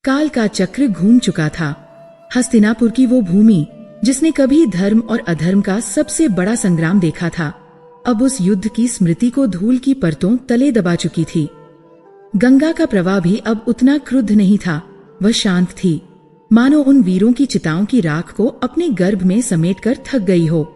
काल का चक्र घूम चुका था। हस्तिनापुर की वो भूमि जिसने कभी धर्म और अधर्म का सबसे बड़ा संग्राम देखा था, अब उस युद्ध की स्मृति को धूल की परतों तले दबा चुकी थी। गंगा का प्रवाह भी अब उतना क्रुद्ध नहीं था, वह शांत थी, मानो उन वीरों की चिताओं की राख को अपने गर्भ में समेटकर थक गई हो।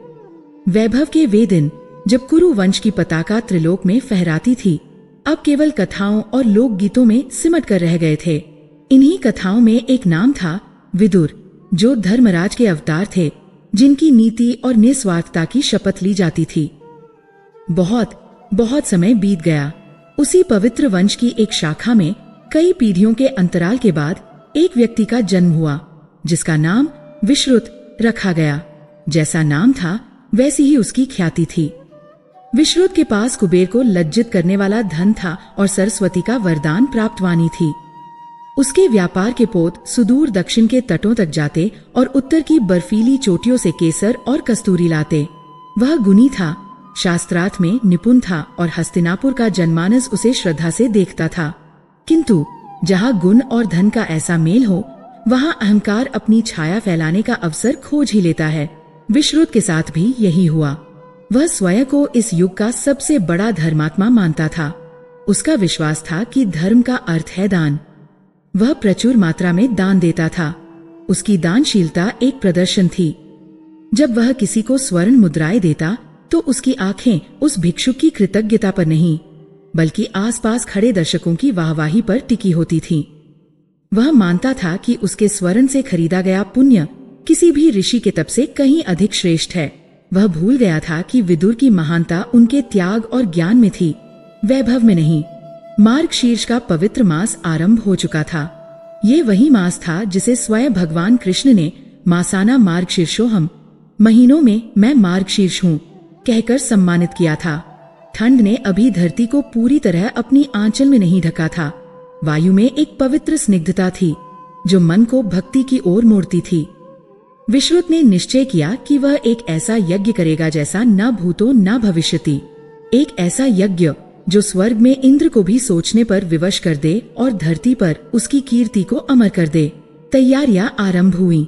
वैभव के वे दिन जब कुरु वंश की पताका त्रिलोक में फहराती थी, अब केवल कथाओं और लोकगीतों में सिमट कर रह गए थे। इन्हीं कथाओं में एक नाम था, विदुर, जो धर्मराज के अवतार थे, जिनकी नीति और निस्वार्थता की शपथ ली जाती थी। बहुत समय बीत गया। उसी पवित्र वंश की एक शाखा में कई पीढ़ियों के अंतराल के बाद एक व्यक्ति का जन्म हुआ, जिसका नाम विश्रुत रखा गया। जैसा नाम था वैसी ही उसकी ख्याति थी। विश्रुत के पास कुबेर को लज्जित करने वाला धन था और सरस्वती का वरदान प्राप्तवानी थी। उसके व्यापार के पोत सुदूर दक्षिण के तटों तक जाते और उत्तर की बर्फीली चोटियों से केसर और कस्तूरी लाते। वह गुणी था, शास्त्रार्थ में निपुण था और हस्तिनापुर का जनमानस उसे श्रद्धा से देखता था। किंतु जहाँ गुण और धन का ऐसा मेल हो, वहाँ अहंकार अपनी छाया फैलाने का अवसर खोज ही लेता है। विश्रुत के साथ भी यही हुआ। वह स्वयं को इस युग का सबसे बड़ा धर्मात्मा मानता था। उसका विश्वास था कि धर्म का अर्थ है दान। वह प्रचुर मात्रा में दान देता था। उसकी दानशीलता एक प्रदर्शन थी। जब वह किसी को स्वर्ण मुद्राएं देता तो उसकी आंखें उस भिक्षुक की कृतज्ञता पर नहीं, बल्कि आसपास खड़े दर्शकों की वाहवाही पर टिकी होती थीं। वह मानता था कि उसके स्वर्ण से खरीदा गया पुण्य किसी भी ऋषि के तप से कहीं अधिक श्रेष्ठ है। वह भूल गया था कि विदुर की महानता उनके त्याग और ज्ञान में थी, वैभव में नहीं। मार्गशीर्ष का पवित्र मास आरंभ हो चुका था। ये वही मास था जिसे स्वयं भगवान कृष्ण ने मासाना मार्गशीर्षोहम, महीनों में मैं मार्गशीर्ष हूँ, कहकर सम्मानित किया था। ठंड ने अभी धरती को पूरी तरह अपनी आंचल में नहीं ढका था। वायु में एक पवित्र स्निग्धता थी जो मन को भक्ति की ओर मोड़ती थी। विश्रुत ने निश्चय किया कि वह एक ऐसा यज्ञ करेगा जैसा न भूतो न भविष्यति, एक ऐसा यज्ञ जो स्वर्ग में इंद्र को भी सोचने पर विवश कर दे और धरती पर उसकी कीर्ति को अमर कर दे। तैयारियां आरंभ हुई।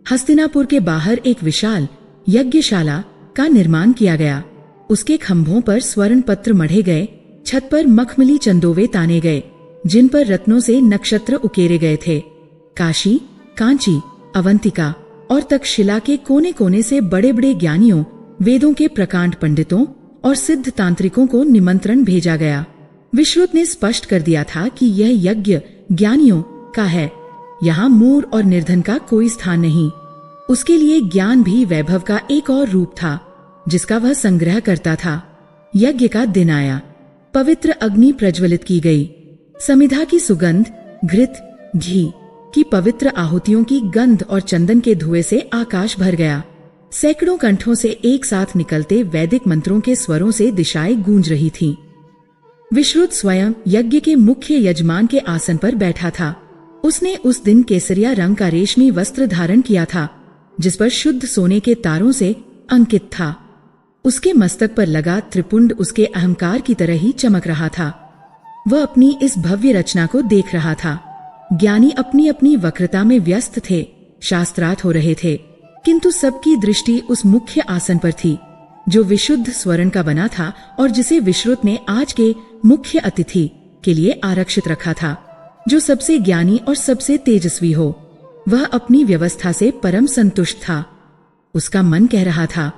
हस्तिनापुर के बाहर एक विशाल यज्ञशाला का निर्माण किया गया। उसके खंभों पर स्वर्ण पत्र मढ़े गए, छत पर मखमली चंदोवे ताने गए, जिन पर रत्नों से नक्षत्र उकेरे गए थे। काशी, कांची, अवंतिका और तक्षशिला के कोने कोने से बड़े बड़े ज्ञानियों, वेदों के प्रकांड पंडितों और सिद्ध तांत्रिकों को निमंत्रण भेजा गया। विश्रुत ने स्पष्ट कर दिया था कि यह यज्ञ ज्ञानियों का है। यहाँ मूढ़ और निर्धन का कोई स्थान नहीं। उसके लिए ज्ञान भी वैभव का एक और रूप था, जिसका वह संग्रह करता था। यज्ञ का दिन आया। पवित्र अग्नि प्रज्वलित की गई। समिधा की सुगंध, घृत, घी की पवित्र आहुतियों की गंध और चंदन के धुएं से आकाश भर गया। सैकड़ों कंठों से एक साथ निकलते वैदिक मंत्रों के स्वरों से दिशाएं गूंज रही थीं। विश्रुत स्वयं यज्ञ के मुख्य यजमान के आसन पर बैठा था। उसने उस दिन केसरिया रंग का रेशमी वस्त्र धारण किया था, जिस पर शुद्ध सोने के तारों से अंकित था। उसके मस्तक पर लगा त्रिपुंड उसके अहंकार की तरह ही चमक रहा था। वह अपनी इस भव्य रचना को देख रहा था। ज्ञानी अपनी अपनी वक्रता में व्यस्त थे, शास्त्रार्थ हो रहे थे, किंतु सबकी दृष्टि उस मुख्य आसन पर थी, जो विशुद्ध स्वर्ण का बना था और जिसे विश्रुत ने आज के मुख्य अतिथि के लिए आरक्षित रखा था, जो सबसे ज्ञानी और सबसे तेजस्वी हो। वह अपनी व्यवस्था से परम संतुष्ट था। उसका मन कह रहा था,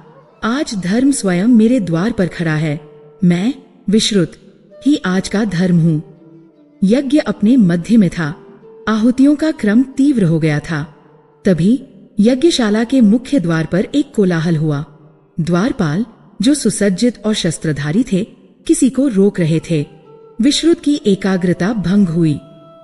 आज धर्म स्वयं मेरे द्वार पर खड़ा है। मैं विश्रुत ही आज का धर्म हूँ। यज्ञ अपने मध्य में था। आहुतियों का क्रम तीव्र हो गया था। तभी यज्ञशाला के मुख्य द्वार पर एक कोलाहल हुआ। द्वारपाल, जो सुसज्जित और शस्त्रधारी थे, किसी को रोक रहे थे। विश्रुत की एकाग्रता भंग हुई।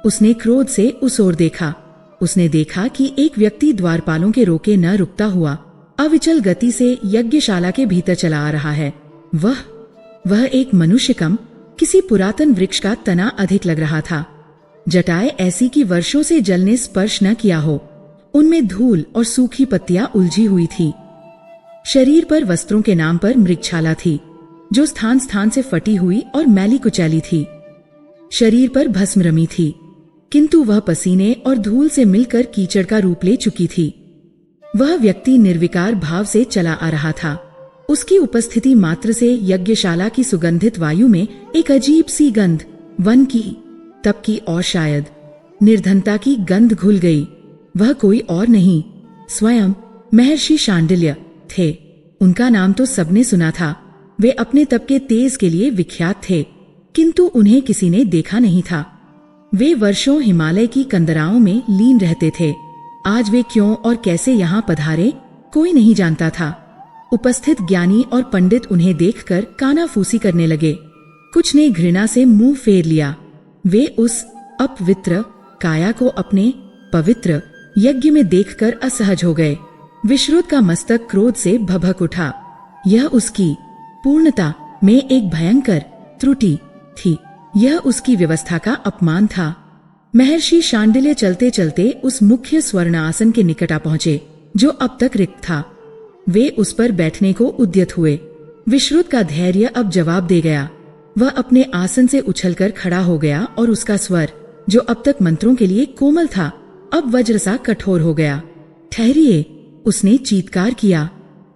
उसने क्रोध से उस ओर देखा। उसने देखा कि एक व्यक्ति द्वारपालों के रोके न रुकता हुआ अविचल गति से यज्ञशाला के भीतर चला आ रहा है। वह एक मनुष्य कम किसी पुरातन वृक्ष का तना अधिक लग रहा था। जटाएं ऐसी कि वर्षों से जल ने स्पर्श न किया हो। उनमें धूल और सूखी पत्तियां उलझी हुई थी। शरीर पर वस्त्रों के नाम पर मृगछाला थी, जो स्थान स्थान से फटी हुई और मैली कुचैली थी। शरीर पर भस्म रमी थी। किंतु वह पसीने और धूल से मिलकर कीचड़ का रूप ले चुकी थी। वह व्यक्ति निर्विकार भाव से चला आ रहा था। उसकी उपस्थिति मात्र से यज्ञशाला की सुगंधित वायु में एक अजीब सी गंध, वन की, तप की और शायद निर्धनता की गंध घुल गई। वह कोई और नहीं, स्वयं महर्षि शांडिल्य थे। उनका नाम तो सबने सुना था। वे अपने तप के तेज के लिए विख्यात थे, किंतु उन्हें किसी ने देखा नहीं था। वे वर्षों हिमालय की कंदराओं में लीन रहते थे। आज वे क्यों और कैसे यहाँ पधारे, कोई नहीं जानता था। उपस्थित ज्ञानी और पंडित उन्हें देखकर कानाफूसी करने लगे। कुछ ने घृणा से मुंह फेर लिया। वे उस अपवित्र काया को अपने पवित्र यज्ञ में देखकर असहज हो गए। विश्रुत का मस्तक क्रोध से भभक उठा। यह उसकी पूर्णता में एक भयंकर त्रुटि थी। यह उसकी व्यवस्था का अपमान था। महर्षि शांडिल्य चलते चलते उस मुख्य स्वर्ण आसन के निकट आ पहुंचे, जो अब तक रिक्त था। वे उस पर बैठने को उद्यत हुए। विश्रुत का धैर्य अब जवाब दे गया। वह अपने आसन से उछलकर खड़ा हो गया और उसका स्वर, जो अब तक मंत्रों के लिए कोमल था, अब वज्र सा कठोर हो गया। ठहरिए, उसने चीत्कार किया।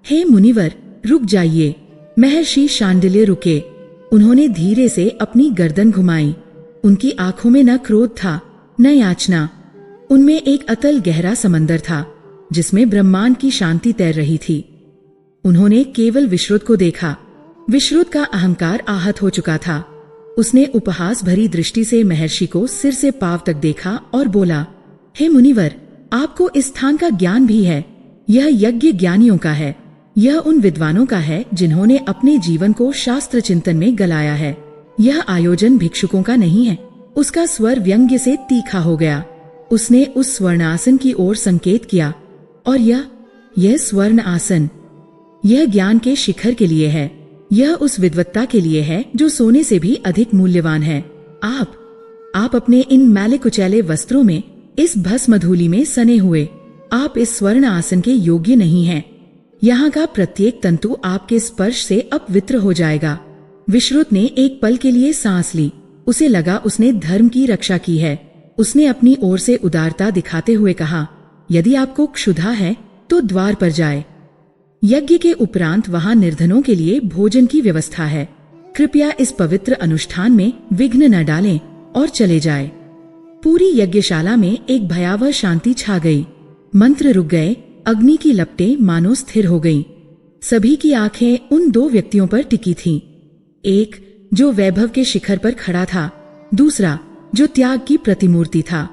हे मुनिवर, रुक जाइए। महर्षि शांडिल्य रुके। उन्होंने धीरे से अपनी गर्दन घुमाई। उनकी आंखों में न क्रोध था, न याचना। उनमें एक अतल गहरा समंदर था, जिसमें ब्रह्मांड की शांति तैर रही थी। उन्होंने केवल विश्रुत को देखा। विश्रुत का अहंकार आहत हो चुका था। उसने उपहास भरी दृष्टि से महर्षि को सिर से पांव तक देखा और बोला, हे मुनिवर, आपको इस स्थान का ज्ञान भी है। यह यज्ञ ज्ञानियों का है। यह उन विद्वानों का है जिन्होंने अपने जीवन को शास्त्र चिंतन में गलाया है। यह आयोजन भिक्षुकों का नहीं है। उसका स्वर व्यंग्य से तीखा हो गया। उसने उस स्वर्णासन की ओर संकेत किया, और यह स्वर्ण आसन, यह ज्ञान के शिखर के लिए है। यह उस विद्वत्ता के लिए है जो सोने से भी अधिक मूल्यवान है। आप अपने इन मैले कुचैले वस्त्रों में, इस भस्म धूलि में सने हुए, आप इस स्वर्ण आसन के योग्य नहीं हैं। यहाँ का प्रत्येक तंतु आपके स्पर्श से अपवित्र हो जाएगा। विश्रुत ने एक पल के लिए सांस ली। उसे लगा उसने धर्म की रक्षा की है। उसने अपनी ओर से उदारता दिखाते हुए कहा, यदि आपको क्षुधा है तो द्वार पर जाए। यज्ञ के उपरांत वहां निर्धनों के लिए भोजन की व्यवस्था है। कृपया इस पवित्र अनुष्ठान में विघ्न न डालें और चले जाए। पूरी यज्ञशाला में एक भयावह शांति छा गई। मंत्र रुक गए। अग्नि की लपटें मानो स्थिर हो गईं। सभी की आंखें उन दो व्यक्तियों पर टिकी थीं। एक जो वैभव के शिखर पर खड़ा था, दूसरा जो त्याग की प्रतिमूर्ति था।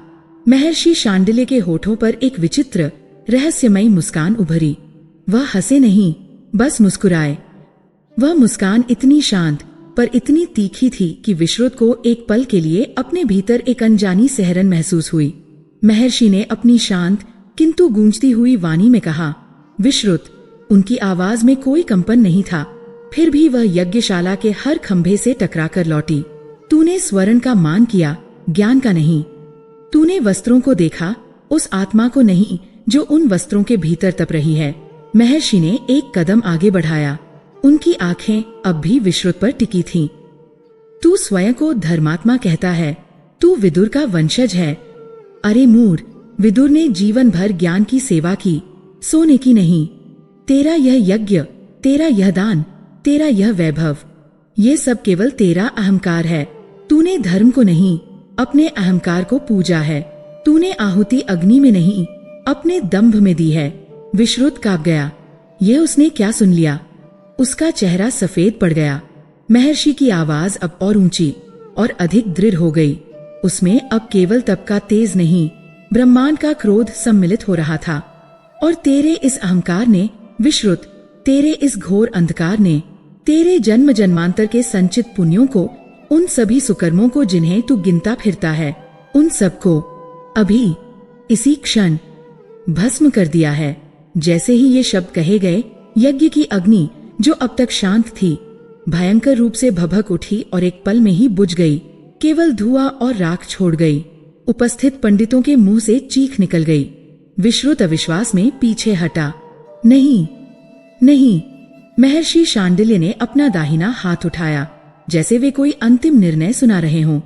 महर्षि शांडिल्य के होठों पर एक विचित्र रहस्यमयी मुस्कान उभरी। वह हंसे नहीं, बस मुस्कुराए। वह मुस्कान इतनी शांत पर इतनी तीखी थी कि विश्रुत को एक पल के लिए अपने भीतर एक अनजानी सहरन महसूस हुई। महर्षि ने अपनी शांत किंतु गूंजती हुई वाणी में कहा, विश्रुत। उनकी आवाज में कोई कंपन नहीं था, फिर भी वह यज्ञशाला के हर खंभे से टकराकर लौटी। तूने स्वर्ण का मान किया, ज्ञान का नहीं। तूने वस्त्रों को देखा, उस आत्मा को नहीं जो उन वस्त्रों के भीतर तप रही है। महर्षि ने एक कदम आगे बढ़ाया। उनकी आंखें अब भी विश्रुत पर टिकी थीं। तू स्वयं को धर्मात्मा कहता है, तू विदुर का वंशज है। अरे मूढ़, विदुर ने जीवन भर ज्ञान की सेवा की, सोने की नहीं। तेरा यह यज्ञ, तेरा यह दान, तेरा यह वैभव, ये सब केवल तेरा अहंकार है। तूने धर्म को नहीं, अपने अहंकार को पूजा है। तूने आहुति अग्नि में नहीं, अपने दंभ में दी है। विश्रुत कांप गया। यह उसने क्या सुन लिया? उसका चेहरा सफेद पड़ गया। महर्षि की आवाज अब और ऊंची और अधिक दृढ़ हो गई। उसमें अब केवल तप का तेज नहीं, ब्रह्मांड का क्रोध सम्मिलित हो रहा था। और तेरे इस अहंकार ने, विश्रुत, तेरे इस घोर अंधकार ने, तेरे जन्म जन्मांतर के संचित पुण्यों को, उन सभी सुकर्मों को जिन्हें तू गिनता फिरता है, उन सबको अभी इसी क्षण भस्म कर दिया है। जैसे ही ये शब्द कहे गए, यज्ञ की अग्नि जो अब तक शांत थी, भयंकर रूप से भभक उठी और एक पल में ही बुझ गई। केवल धुआं और राख छोड़ गई। उपस्थित पंडितों के मुंह से चीख निकल गई। विश्रुत अविश्वास में पीछे हटा। नहीं, नहीं। महर्षि शांडिल्य ने अपना दाहिना हाथ उठाया, जैसे वे कोई अंतिम निर्णय सुना रहे हों।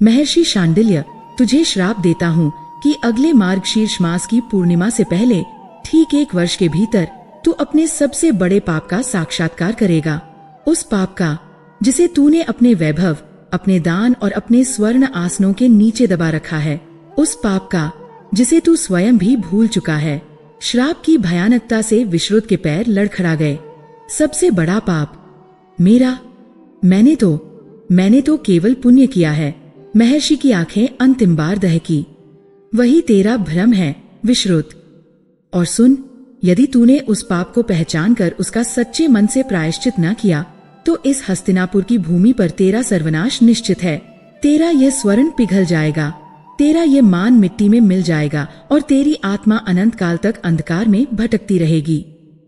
महर्षि शांडिल्य, तुझे श्राप देता हूँ कि अगले मार्गशीर्ष मास की पूर्णिमा से पहले ठीक 1 वर्ष के भीतर तू अपने सबसे बड़े पाप का साक्षात्कार करेगा। उस पाप का जिसे तूने अपने वैभव, अपने दान और अपने स्वर्ण आसनों के नीचे दबा रखा है। उस पाप का जिसे तू स्वयं भी भूल चुका है। श्राप की भयानकता से विश्रुत के पैर लड़खड़ा गए। सबसे बड़ा पाप मेरा? मैंने तो केवल पुण्य किया है। महर्षि की आंखें अंतिम बार दहकी। वही तेरा भ्रम है विश्रुत। और सुन, यदि तूने उस पाप को पहचान कर उसका सच्चे मन से प्रायश्चित न किया तो इस हस्तिनापुर की भूमि पर तेरा सर्वनाश निश्चित है। तेरा यह स्वर्ण पिघल जाएगा, तेरा ये मान मिट्टी में मिल जाएगा और तेरी आत्मा अनंत काल तक अंधकार में भटकती रहेगी।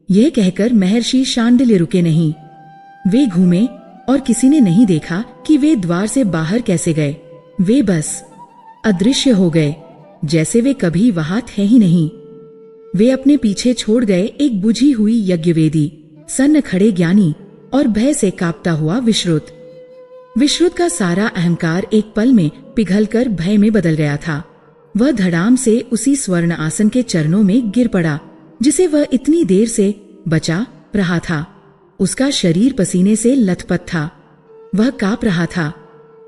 यह कहकर महर्षि शांडिल्य रुके नहीं। वे घूमे और किसी ने नहीं देखा कि वे द्वार से बाहर कैसे गए। वे बस अदृश्य हो गए, जैसे वे कभी वहां थे ही नहीं। वे अपने पीछे छोड़ गए एक बुझी हुई यज्ञवेदी, सन्न खड़े ज्ञानी और भय से कांपता हुआ विश्रुत। विश्रुत का सारा अहंकार एक पल में पिघलकर भय में बदल गया था। वह धड़ाम से उसी स्वर्ण आसन के चरणों में गिर पड़ा जिसे वह इतनी देर से बचा रहा था। उसका शरीर पसीने से लथपथ था। वह कांप रहा था।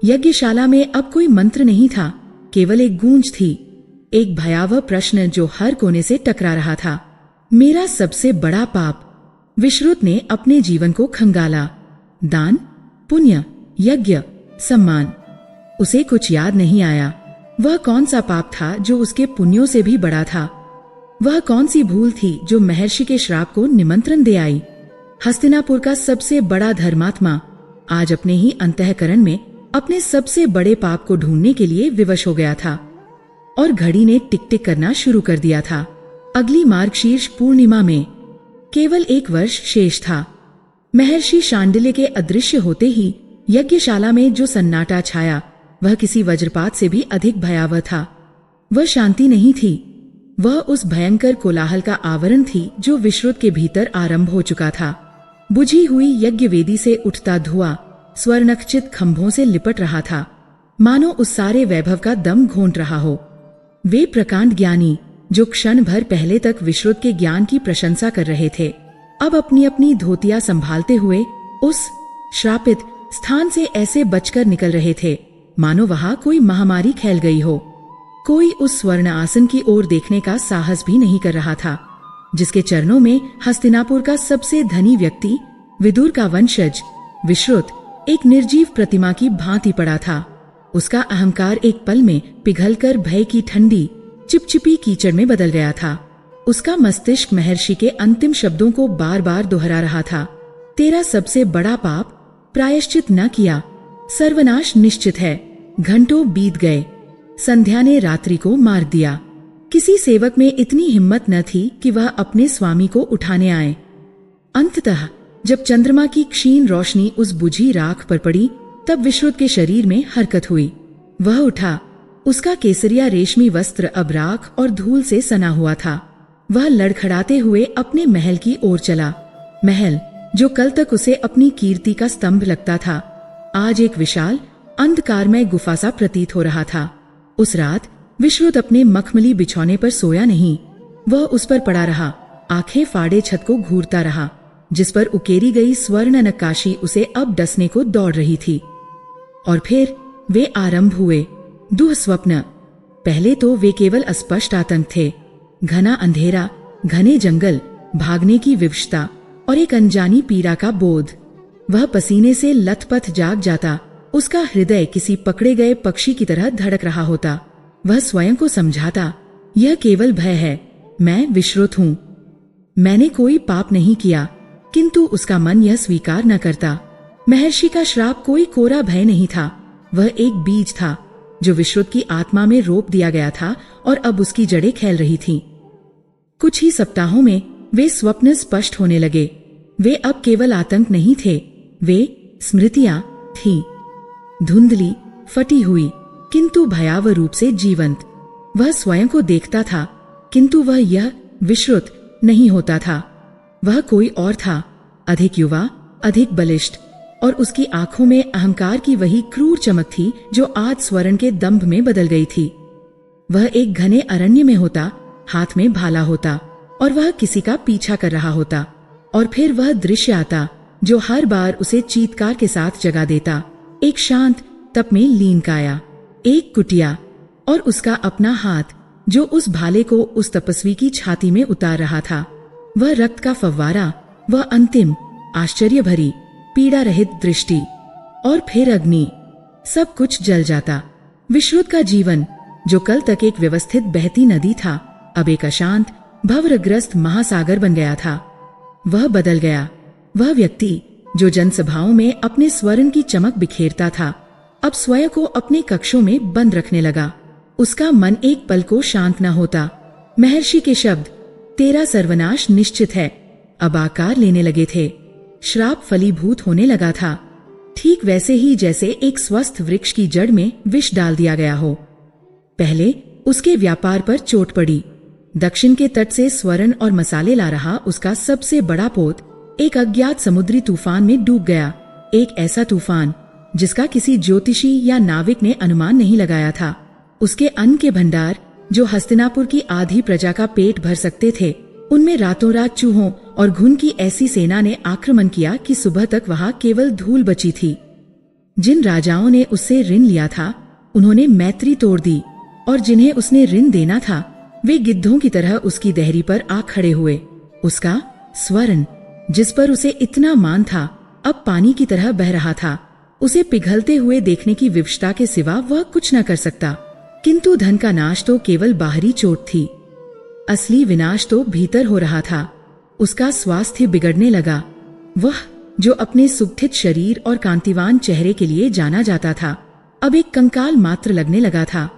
यज्ञशाला में अब कोई मंत्र नहीं था, केवल एक गूंज थी, एक भयावह प्रश्न जो हर कोने से टकरा रहा था। मेरा सबसे बड़ा पाप? विश्रुत ने अपने जीवन को खंगाला। दान, पुण्य, यज्ञ, सम्मान, उसे कुछ याद नहीं आया। वह कौन सा पाप था जो उसके पुण्यों से भी बड़ा था? वह कौन सी भूल थी जो महर्षि के श्राप को निमंत्रण दे आई? हस्तिनापुर का सबसे बड़ा धर्मात्मा आज अपने ही अंतःकरण में अपने सबसे बड़े पाप को ढूंढने के लिए विवश हो गया था और घड़ी ने टिक टिक करना शुरू कर दिया था। अगली मार्गशीर्ष पूर्णिमा में केवल 1 वर्ष शेष था। महर्षि शांडिल्य के अदृश्य होते ही यज्ञशाला में जो सन्नाटा छाया वह किसी वज्रपात से भी अधिक भयावह था। वह शांति नहीं थी, वह उस भयंकर कोलाहल का आवरण थी जो विश्रुत के भीतर आरंभ हो चुका था। बुझी हुई यज्ञवेदी से उठता धुआं स्वर्णखचित खंभों से लिपट रहा था, मानो उस सारे वैभव का दम घोंट रहा हो। वे प्रकांड ज्ञानी जो क्षण भर पहले तक विश्रुत के ज्ञान की प्रशंसा कर रहे थे, अब अपनी अपनी धोतियां संभालते हुए उस श्रापित स्थान से ऐसे बचकर निकल रहे थे मानो वहां कोई महामारी फैल गई हो। कोई उस स्वर्ण आसन की ओर देखने का साहस भी नहीं कर रहा था जिसके चरणों में हस्तिनापुर का सबसे धनी व्यक्ति, विदुर का वंशज विश्रुत, एक निर्जीव प्रतिमा की भांति पड़ा था। उसका अहंकार एक पल में पिघलकर भय की ठंडी चिपचिपी कीचड़ में बदल गया था। उसका मस्तिष्क महर्षि के अंतिम शब्दों को बार बार दोहरा रहा था। तेरा सबसे बड़ा पाप प्रायश्चित न किया, सर्वनाश निश्चित है। घंटों बीत गए, संध्या ने रात्रि को मार दिया। किसी सेवक में इतनी हिम्मत न थी कि वह अपने स्वामी को उठाने आए। अंततः जब चंद्रमा की क्षीण रोशनी उस बुझी राख पर पड़ी तब विश्रुत के शरीर में हरकत हुई। वह उठा। उसका केसरिया रेशमी वस्त्र अब राख और धूल से सना हुआ था। वह लड़खड़ाते हुए अपने महल की ओर चला। महल जो कल तक उसे अपनी कीर्ति का स्तंभ लगता था, आज एक विशाल अंधकारमय गुफा सा प्रतीत हो रहा था। उस रात विश्रुत अपने मखमली बिछौने पर सोया नहीं, वह उस पर पड़ा रहा, आंखें फाड़े छत को घूरता रहा जिस पर उकेरी गई स्वर्ण नक्काशी उसे अब डसने को दौड़ रही थी। और फिर वे आरंभ हुए दुःस्वप्न। पहले तो वे केवल अस्पष्ट आतंक थे, घना अंधेरा, घने जंगल, भागने की विवशता और एक अनजानी पीड़ा का बोध। वह पसीने से लथपथ जाग जाता, उसका हृदय किसी पकड़े गए पक्षी की तरह धड़क रहा होता। वह स्वयं को समझाता, यह केवल भय है, मैं विश्रुत हूँ, मैंने कोई पाप नहीं किया। किंतु उसका मन यह स्वीकार न करता। महर्षि का श्राप कोई कोरा भय नहीं था, वह एक बीज था जो विश्रुत की आत्मा में रोप दिया गया था और अब उसकी जड़ें फैल रही थीं। कुछ ही सप्ताहों में वे स्वप्न स्पष्ट होने लगे। वे अब केवल आतंक नहीं थे, वे स्मृतियां थीं, धुंधली, फटी हुई, किंतु भयावह रूप से जीवंत। वह स्वयं को देखता था, किंतु वह यह विश्रुत नहीं होता था। वह कोई और था, अधिक युवा, अधिक बलिष्ठ, और उसकी आंखों में अहंकार की वही क्रूर चमक थी जो आज स्वर्ण के दंभ में बदल गई थी। वह एक घने अरण्य में होता, हाथ में भाला होता और वह किसी का पीछा कर रहा होता, और फिर वह दृश्य आता जो हर बार उसे चीत्कार के साथ जगा देता। एक शांत तप में लीन काया, एक कुटिया और उसका अपना हाथ जो उस भाले को उस तपस्वी की छाती में उतार रहा था। वह रक्त का फव्वारा, वह अंतिम आश्चर्य भरी पीड़ा रहित दृष्टि, और फिर अग्नि। सब कुछ जल जाता। विश्रुत का जीवन जो कल तक एक व्यवस्थित बहती नदी था, अब एक अशांत भवरग्रस्त महासागर बन गया था। वह बदल गया। वह व्यक्ति जो जनसभाओं में अपने स्वर्ण की चमक बिखेरता था, अब स्वयं को अपने कक्षों में बंद रखने लगा। उसका मन एक पल को शांत न होता। महर्षि के शब्द, तेरा सर्वनाश निश्चित है, अब आकार लेने लगे थे। श्राप फलीभूत होने लगा था, ठीक वैसे ही जैसे एक स्वस्थ वृक्ष की जड़ में विष डाल दिया गया हो। पहले उसके व्यापार पर चोट पड़ी। दक्षिण के तट से स्वर्ण और मसाले ला रहा उसका सबसे बड़ा पोत एक अज्ञात समुद्री तूफान में डूब गया। एक ऐसा तूफान जिसका किसी ज्योतिषी या नाविक ने अनुमान नहीं लगाया था। उसके अन्न के भंडार जो हस्तिनापुर की आधी प्रजा का पेट भर सकते थे, उनमें रातों रात चूहों और घुन की ऐसी सेना ने आक्रमण किया कि सुबह तक वहां केवल धूल बची थी। जिन राजाओं ने उससे ऋण लिया था, उन्होंने मैत्री तोड़ दी, और जिन्हें उसने ऋण देना था, वे गिद्धों की तरह उसकी देहरी पर आ खड़े हुए। उसका स्वर्ण जिस पर उसे इतना मान था, अब पानी की तरह बह रहा था। उसे पिघलते हुए देखने की विवशता के सिवा वह कुछ न कर सकता। किंतु धन का नाश तो केवल बाहरी चोट थी, असली विनाश तो भीतर हो रहा था। उसका स्वास्थ्य बिगड़ने लगा। वह जो अपने सुगठित शरीर और कांतिवान चेहरे के लिए जाना जाता था, अब एक कंकाल मात्र लगने लगा था।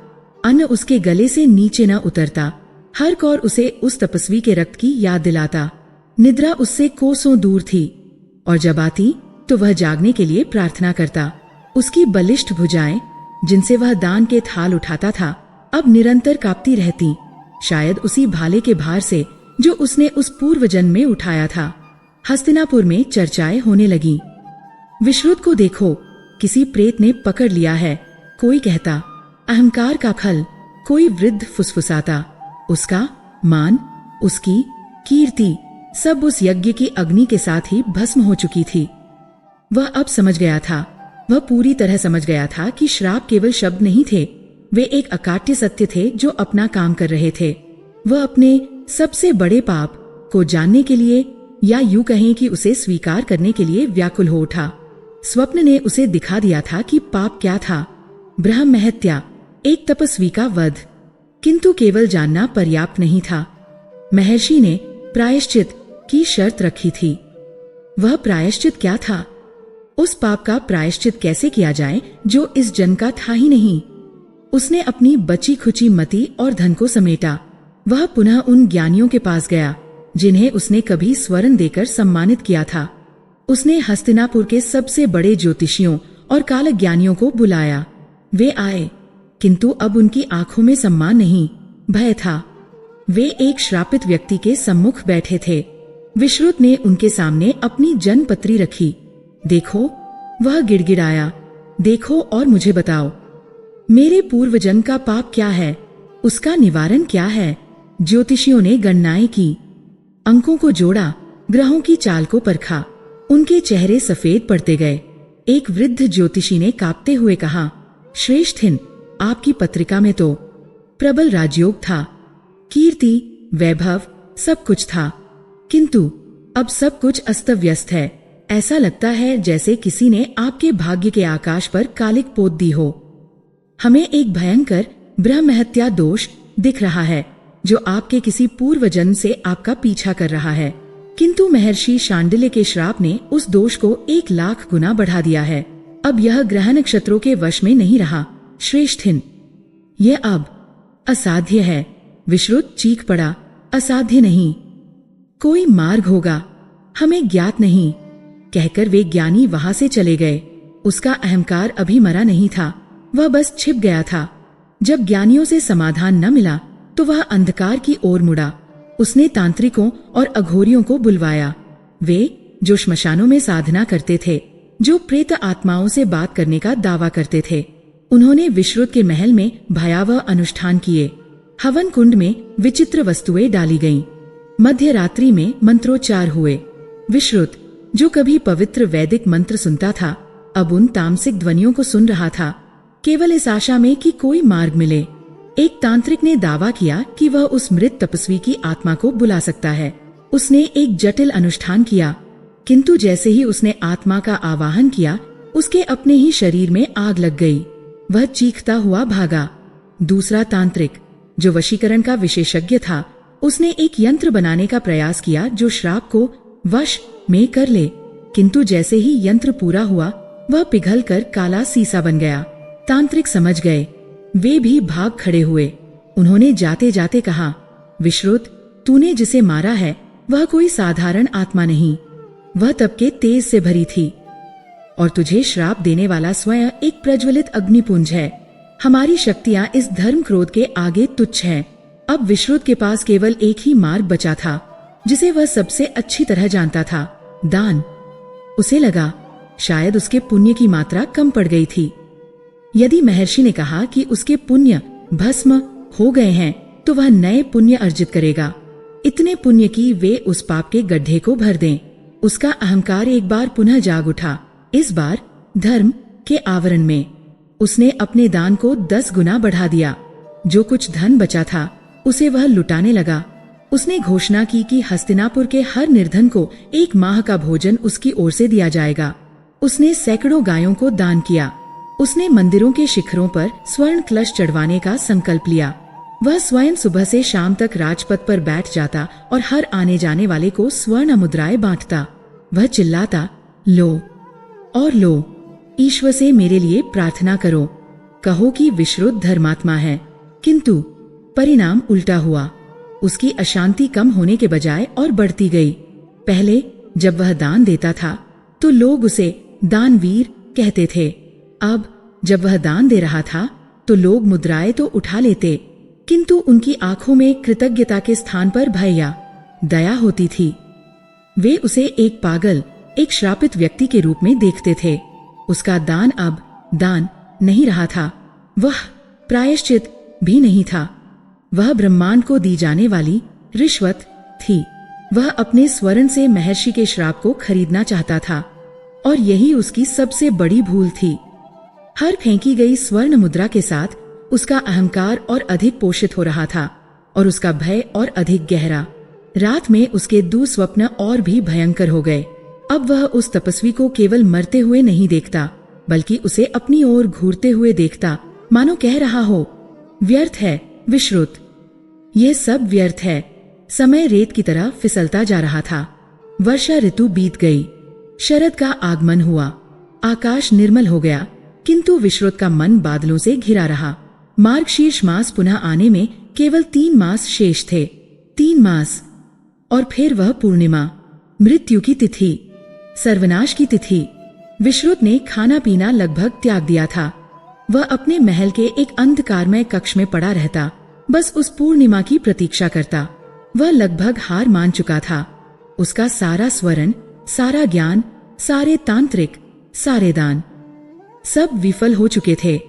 अन्न उसके गले से नीचे न उतरता। हर कौर उसे उस तपस्वी के रक्त की याद दिलाता। निद्रा उससे कोसों दूर थी, और जब आती तो वह जागने के लिए प्रार्थना करता। उसकी बलिष्ठ भुजाएं जिनसे वह दान के थाल उठाता था, अब निरंतर कांपती रहती, शायद उसी भाले के भार से जो उसने उस पूर्व जन्म में उठाया था। हस्तिनापुर में चर्चाएं होने लगी। विश्रुत को देखो, किसी प्रेत ने पकड़ लिया है, कोई कहता। अहंकार का फल, कोई वृद्ध फुसफुसाता। उसका मान, उसकी कीर्ति सब उस यज्ञ की अग्नि के साथ ही भस्म हो चुकी थी। वह अब समझ गया था, वह पूरी तरह समझ गया था कि श्राप केवल शब्द नहीं थे, वे एक अकाट्य सत्य थे जो अपना काम कर रहे थे। वह अपने सबसे बड़े पाप को जानने के लिए, या यूं कहें कि उसे स्वीकार करने के लिए व्याकुल हो उठा। स्वप्न ने उसे दिखा दिया था कि पाप क्या था। ब्रह्म हत्या, एक तपस्वी का वध। किंतु केवल जानना पर्याप्त नहीं था। महर्षि ने प्रायश्चित की शर्त रखी थी। वह प्रायश्चित क्या था? उस पाप का प्रायश्चित कैसे किया जाए जो इस जन्म का था ही नहीं। उसने अपनी बची खुची मति और धन को समेटा। वह पुनः उन ज्ञानियों के पास गया जिन्हें उसने कभी स्वर्ण देकर सम्मानित किया था। उसने हस्तिनापुर के सबसे बड़े ज्योतिषियों और काल ज्ञानियों को बुलाया। वे आए, किंतु अब उनकी आंखों में सम्मान नहीं, भय था। वे एक श्रापित व्यक्ति के सम्मुख बैठे थे। विश्रुत ने उनके सामने अपनी जन्मपत्री रखी। देखो, वह गिड़गिड़ाया, देखो और मुझे बताओ, मेरे पूर्व जन्म का पाप क्या है, उसका निवारण क्या है। ज्योतिषियों ने गणनाएं की, अंकों को जोड़ा, ग्रहों की चाल को परखा। उनके चेहरे सफेद पड़ते गए। एक वृद्ध ज्योतिषी ने कांपते हुए कहा, श्रेष्ठिन, आपकी पत्रिका में तो प्रबल राजयोग था, कीर्ति, वैभव सब कुछ था, किंतु अब सब कुछ अस्त व्यस्त है। ऐसा लगता है जैसे किसी ने आपके भाग्य के आकाश पर कालिक पोत दी हो। हमें एक भयंकर ब्रह्म हत्या दोष दिख रहा है जो आपके किसी पूर्व जन्म से आपका पीछा कर रहा है। किंतु महर्षि शांडिल्य के श्राप ने उस दोष को 1,00,000 गुना बढ़ा दिया है। अब यह ग्रह नक्षत्रों के वश में नहीं रहा। श्रेष्ठिन, यह अब असाध्य है। विश्रुत चीख पड़ा, असाध्य नहीं, कोई मार्ग होगा, हमें ज्ञात नहीं। कहकर वे ज्ञानी वहां से चले गए। उसका अहंकार अभी मरा नहीं था, वह बस छिप गया था। जब ज्ञानियों से समाधान न मिला तो वह अंधकार की ओर मुड़ा। उसने तांत्रिकों और अघोरियों को बुलवाया। वे जो श्मशानों में साधना करते थे, जो प्रेत आत्माओं से बात करने का दावा करते थे। उन्होंने विश्रुत के महल में भयावह अनुष्ठान किए। हवन कुंड में विचित्र वस्तुएं डाली गईं। मध्य रात्रि में मंत्रोच्चार हुए। विश्रुत, जो कभी पवित्र वैदिक मंत्र सुनता था, अब उन तामसिक ध्वनियों को सुन रहा था, केवल इस आशा में कि कोई मार्ग मिले। एक तांत्रिक ने दावा किया कि वह उस मृत तपस्वी की आत्मा को बुला सकता है। उसने एक जटिल अनुष्ठान किया, किंतु जैसे ही उसने आत्मा का आवाहन किया, उसके अपने ही शरीर में आग लग गई। वह चीखता हुआ भागा। दूसरा तांत्रिक, जो वशीकरण का विशेषज्ञ था, उसने एक यंत्र बनाने का प्रयास किया जो श्राप को वश में कर ले, किंतु जैसे ही यंत्र पूरा हुआ, वह पिघलकर काला सीसा बन गया। तांत्रिक समझ गए। वे भी भाग खड़े हुए। उन्होंने जाते जाते कहा, विश्रुत, तूने जिसे मारा है वह कोई साधारण आत्मा नहीं, वह तप के तेज से भरी थी, और तुझे श्राप देने वाला स्वयं एक प्रज्वलित अग्निपुंज है। हमारी शक्तियां इस धर्म क्रोध के आगे तुच्छ हैं। अब विश्रुत के पास केवल एक ही मार्ग बचा था, जिसे वह सबसे अच्छी तरह जानता था, दान। उसे लगा शायद उसके पुण्य की मात्रा कम पड़ गई थी। यदि महर्षि ने कहा कि उसके पुण्य भस्म हो गए हैं, तो वह नए पुण्य अर्जित करेगा, इतने पुण्य की वे उस पाप के गड्ढे को भर दें। उसका अहंकार एक बार पुनः जाग उठा। इस बार धर्म के आवरण में उसने अपने दान को 10 गुना बढ़ा दिया। जो कुछ धन बचा था उसे वह लुटाने लगा। उसने घोषणा की कि हस्तिनापुर के हर निर्धन को 1 माह का भोजन उसकी ओर से दिया जाएगा। उसने सैकड़ों गायों को दान किया। उसने मंदिरों के शिखरों पर स्वर्ण कलश चढ़वाने का संकल्प लिया। वह स्वयं सुबह से शाम तक राजपथ पर बैठ जाता और हर आने जाने वाले को स्वर्ण मुद्राएं बांटता। वह चिल्लाता, लो और लो, ईश्वर से मेरे लिए प्रार्थना करो, कहो कि विश्रुत धर्मात्मा है। किंतु परिणाम उल्टा हुआ। उसकी अशांति कम होने के बजाय और बढ़ती गई। पहले जब वह दान देता था तो लोग उसे दानवीर कहते थे। अब जब वह दान दे रहा था तो लोग मुद्राएं तो उठा लेते, किंतु उनकी आंखों में कृतज्ञता के स्थान पर भय या दया होती थी। वे उसे एक पागल, एक श्रापित व्यक्ति के रूप में देखते थे। उसका दान अब दान नहीं रहा था, वह प्रायश्चित भी नहीं था, वह ब्रह्मांड को दी जाने वाली रिश्वत थी। वह अपने स्वर्ण से महर्षि के श्राप को खरीदना चाहता था, और यही उसकी सबसे बड़ी भूल थी। हर फेंकी गई स्वर्ण मुद्रा के साथ उसका अहंकार और अधिक पोषित हो रहा था, और उसका भय और अधिक गहरा। रात में उसके दुस्वप्न और भी भयंकर हो गए। अब वह उस तपस्वी को केवल मरते हुए नहीं देखता, बल्कि उसे अपनी ओर घूरते हुए देखता, मानो कह रहा हो, व्यर्थ है विश्रुत, यह सब व्यर्थ है। समय रेत की तरह फिसलता जा रहा था। वर्षा ऋतु बीत गई। शरद का आगमन हुआ। आकाश निर्मल हो गया, किंतु विश्रुत का मन बादलों से घिरा रहा। मार्गशीर्ष मास पुनः आने में केवल 3 मास शेष थे। 3 मास, और फिर वह पूर्णिमा, मृत्यु की तिथि, सर्वनाश की तिथि। विश्रुत ने खाना पीना लगभग त्याग दिया था। वह अपने महल के एक अंधकारमय कक्ष में पड़ा रहता, बस उस पूर्णिमा की प्रतीक्षा करता। वह लगभग हार मान चुका था। उसका सारा स्वर्ण, सारा ज्ञान, सारे तांत्रिक, सारे दान, सब विफल हो चुके थे।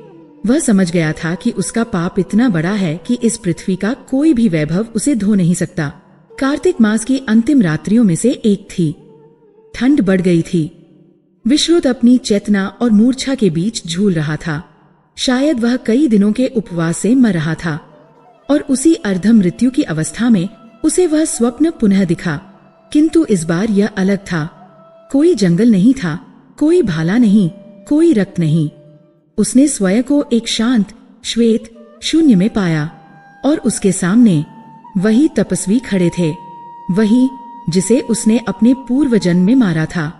वह समझ गया था कि उसका पाप इतना बड़ा है कि इस पृथ्वी का कोई भी वैभव उसे धो नहीं सकता। कार्तिक मास की अंतिम रात्रियों में से एक थी। ठंड बढ़ गई थी। विश्रुत अपनी चेतना और मूर्छा के बीच झूल रहा था। शायद वह कई दिनों के उपवास से मर रहा था, और उसी अर्ध मृत्यु की अवस्था में उसे वह स्वप्न पुनः दिखा। किंतु इस बार यह अलग था। कोई जंगल नहीं था, कोई भाला नहीं, कोई रक्त नहीं। उसने स्वयं को एक शांत, श्वेत शून्य में पाया, और उसके सामने वही तपस्वी खड़े थे, वही जिसे उसने अपने पूर्व जन्म में मारा था।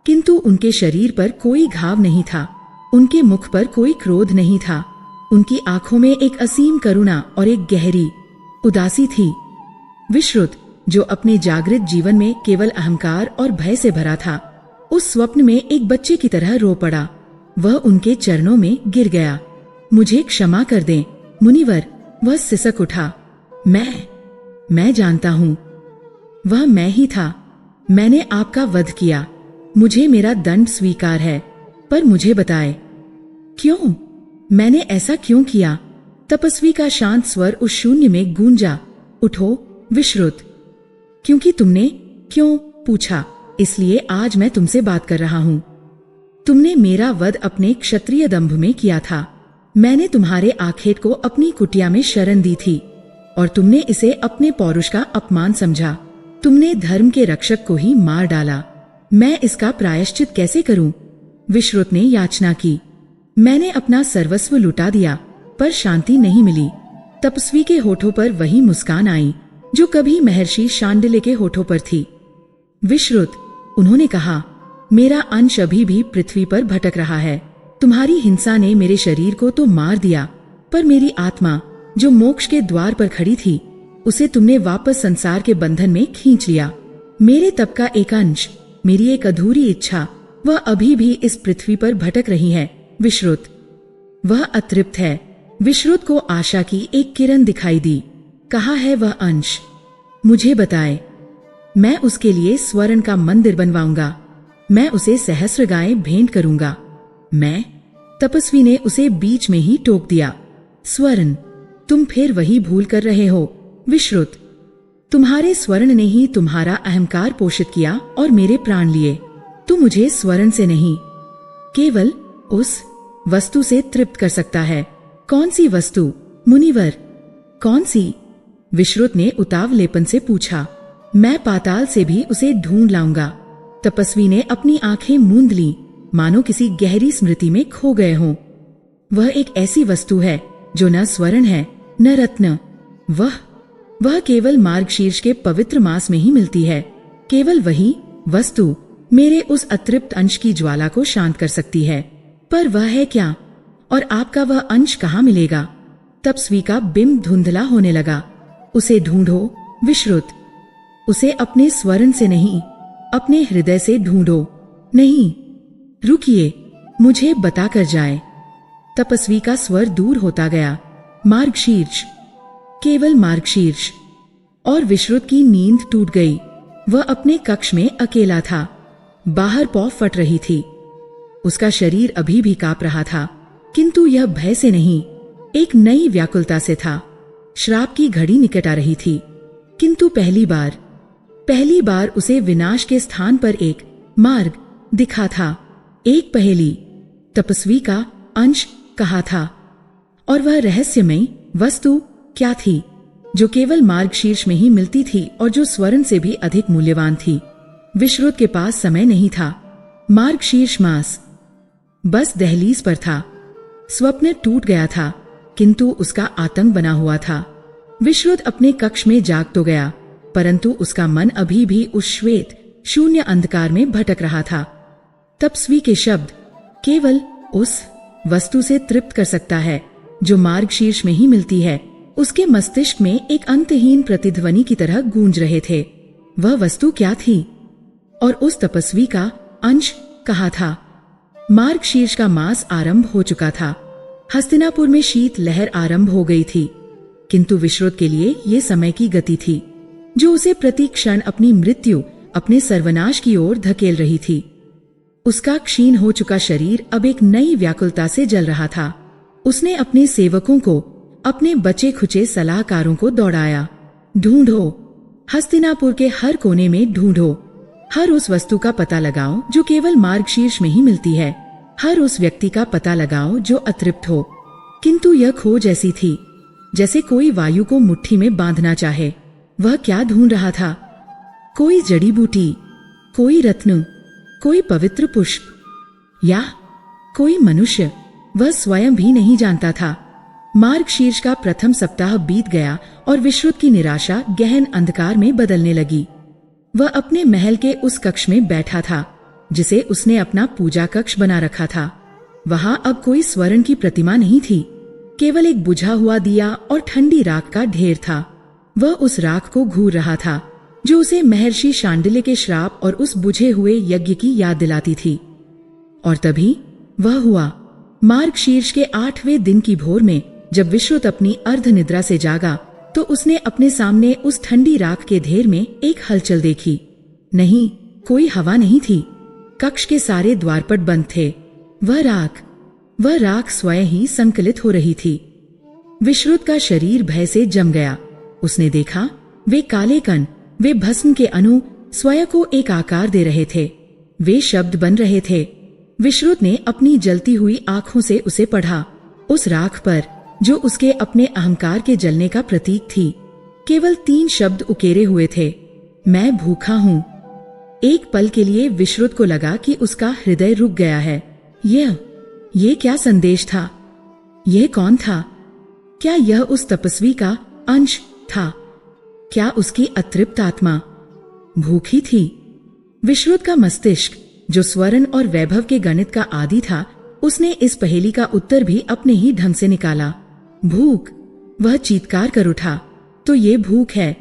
किंतु उनके शरीर पर कोई घाव नहीं था, उनके मुख पर कोई क्रोध नहीं था। उनकी आंखों में एक असीम करुणा और एक गहरी उदासी थी। विश्रुत, जो अपने जागृत जीवन में केवल अहंकार और भय से भरा था, उस स्वप्न में एक बच्चे की तरह रो पड़ा। वह उनके चरणों में गिर गया। मुझे क्षमा कर दें मुनिवर, वह सिसक उठा। मैं जानता हूँ, वह मैं ही था। मैंने आपका वध किया। मुझे मेरा दंड स्वीकार है, पर मुझे बताए क्यों? मैंने ऐसा क्यों किया? तपस्वी का शांत स्वर उस शून्य में गूंजा। उठो विश्रुत। क्योंकि तुमने क्यों पूछा, इसलिए आज मैं तुमसे बात कर रहा हूं। तुमने मेरा वध अपने क्षत्रिय दंभ में किया था। मैंने तुम्हारे आखेट को अपनी कुटिया में शरण दी थी और तुमने इसे अपने पौरुष का अपमान समझा। तुमने धर्म के रक्षक को ही मार डाला। मैं इसका प्रायश्चित कैसे करूं? विश्रुत ने याचना की। मैंने अपना सर्वस्व लुटा दिया, पर शांति नहीं मिली। तपस्वी के होठों पर वही मुस्कान आई जो कभी महर्षि शांडिल्य के होठों पर थी। विश्रुत, उन्होंने कहा, मेरा अंश अभी भी पृथ्वी पर भटक रहा है। तुम्हारी हिंसा ने मेरे शरीर को तो मार दिया, पर मेरी आत्मा जो मोक्ष के द्वार पर खड़ी थी, उसे तुमने वापस संसार के बंधन में खींच लिया। मेरे तप का एक अंश, मेरी एक अधूरी इच्छा, वह अभी भी इस पृथ्वी पर भटक रही है। विश्रुत, वह अतृप्त है। विश्रुत को आशा की एक किरण दिखाई दी। कहाँ है वह अंश? मुझे बताए। मैं उसके लिए स्वर्ण का मंदिर बनवाऊंगा। मैं उसे सहस्र गायें भेंट करूंगा। मैं? तपस्वी ने उसे बीच में ही टोक दिया। स्वर्ण? तुम फिर वही भूल कर रहे हो विश्रुत। तुम्हारे स्वर्ण ने ही तुम्हारा अहंकार पोषित किया और मेरे प्राण लिए। तू मुझे स्वर्ण से नहीं, केवल उस वस्तु से तृप्त कर सकता है। कौन सी वस्तु मुनिवर? कौन सी? विश्रुत ने उतावलेपन से पूछा। मैं पाताल से भी उसे ढूंढ लाऊंगा। तपस्वी ने अपनी आंखें मूंद ली, मानो किसी गहरी स्मृति में खो गए हों। वह एक ऐसी वस्तु है जो न स्वर्ण है न रत्न। वह केवल मार्गशीर्ष के पवित्र मास में ही मिलती है। केवल वही वस्तु मेरे उस अतृप्त अंश की ज्वाला को शांत कर सकती है। पर वह है क्या? और आपका वह अंश कहाँ मिलेगा? तपस्वी का बिंब धुंधला होने लगा। उसे ढूंढो विश्रुत। उसे अपने स्वर्ण से नहीं, अपने हृदय से ढूंढो। नहीं, रुकिए, मुझे बताकर जाए। तपस्वी का स्वर दूर होता गया। मार्गशीर्ष, केवल मार्गशीर्ष। और विश्रुत की नींद टूट गई। वह अपने कक्ष में अकेला था। बाहर पौ फट रही थी। उसका शरीर अभी भी कांप रहा था, किंतु यह भय से नहीं, एक नई व्याकुलता से था। श्राप की घड़ी निकट आ रही थी, किंतु पहली बार उसे विनाश के स्थान पर एक मार्ग दिखा था। एक पहेली, तपस्वी का अंश कहा था, और वह रहस्यमयी वस्तु क्या थी जो केवल मार्गशीर्ष में ही मिलती थी और जो स्वर्ण से भी अधिक मूल्यवान थी। विश्रुत के पास समय नहीं था। मार्गशीर्ष मास बस दहलीज पर था। स्वप्न टूट गया था, किंतु उसका आतंक बना हुआ था। विश्रुत अपने कक्ष में जाग तो गया, परंतु उसका मन अभी भी उस श्वेत शून्य अंधकार में भटक रहा था। तपस्वी के शब्द केवल उस वस्तु से तृप्त कर सकता है जो मार्गशीर्ष में ही मिलती है। उसके मस्तिष्क में एक अंतहीन प्रतिध्वनि की तरह गूंज रहे थे। वह वस्तु क्या थी? और उस तपस्वी का अंश कहाँ था? मार्गशीर्ष का मास आरंभ हो चुका था। हस्तिनापुर में शीत लहर आरंभ हो गई थी, किंतु विश्रुत के लिए ये समय की गति थी जो उसे प्रति क्षण अपनी मृत्यु, अपने सर्वनाश की ओर धकेल रही थी। उसका क्षीण हो चुका शरीर अब एक नई व्याकुलता से जल रहा था। उसने अपने सेवकों को, अपने बचे खुचे सलाहकारों को दौड़ाया। ढूंढो, हस्तिनापुर के हर कोने में ढूंढो। हर उस वस्तु का पता लगाओ जो केवल मार्गशीर्ष में ही मिलती है। हर उस व्यक्ति का पता लगाओ जो अतृप्त हो। किंतु यह खोज ऐसी थी जैसे कोई वायु को मुट्ठी में बांधना चाहे। वह क्या ढूंढ रहा था? कोई जड़ी बूटी, कोई रत्न, कोई पवित्र पुष्प, या कोई मनुष्य? वह स्वयं भी नहीं जानता था। मार्गशीर्ष का प्रथम सप्ताह बीत गया और विश्रुत की निराशा गहन अंधकार में बदलने लगी। वह अपने महल के उस कक्ष में बैठा था जिसे उसने अपना पूजा कक्ष बना रखा था। वहां अब कोई स्वर्ण की प्रतिमा नहीं थी, केवल एक बुझा हुआ दिया और ठंडी राख का ढेर था। वह उस राख को घूर रहा था जो उसे महर्षि शांडिल्य के श्राप और उस बुझे हुए यज्ञ की याद दिलाती थी। और तभी वह हुआ। मार्गशीर्ष के 8वें दिन की भोर में जब विश्रुत अपनी अर्ध निद्रा से जागा तो उसने अपने सामने उस ठंडी राख के ढेर में एक हलचल देखी। नहीं, कोई हवा नहीं थी। कक्ष के सारे द्वारपट बंद थे। वह राख स्वयं ही संकलित हो रही थी। विश्रुत का शरीर भय से जम गया। उसने देखा वे काले कण, वे भस्म के अणु स्वयं को एक आकार दे रहे थे। वे शब्द बन रहे थे। विश्रुत ने अपनी जलती हुई आंखों से उसे पढ़ा। उस राख पर, जो उसके अपने अहंकार के जलने का प्रतीक थी, केवल 3 शब्द उकेरे हुए थे, मैं भूखा हूं। एक पल के लिए विश्रुत को लगा कि उसका हृदय रुक गया है। ये क्या संदेश था? यह कौन था? क्या यह उस तपस्वी का अंश था? क्या उसकी अतृप्त आत्मा भूखी थी? विश्रुत का मस्तिष्क, जो स्वर्ण और वैभव के गणित का आदी था, उसने इस पहेली का उत्तर भी अपने ही ढंग से निकाला। भूख। वह चीत्कार कर उठा, तो ये भूख है।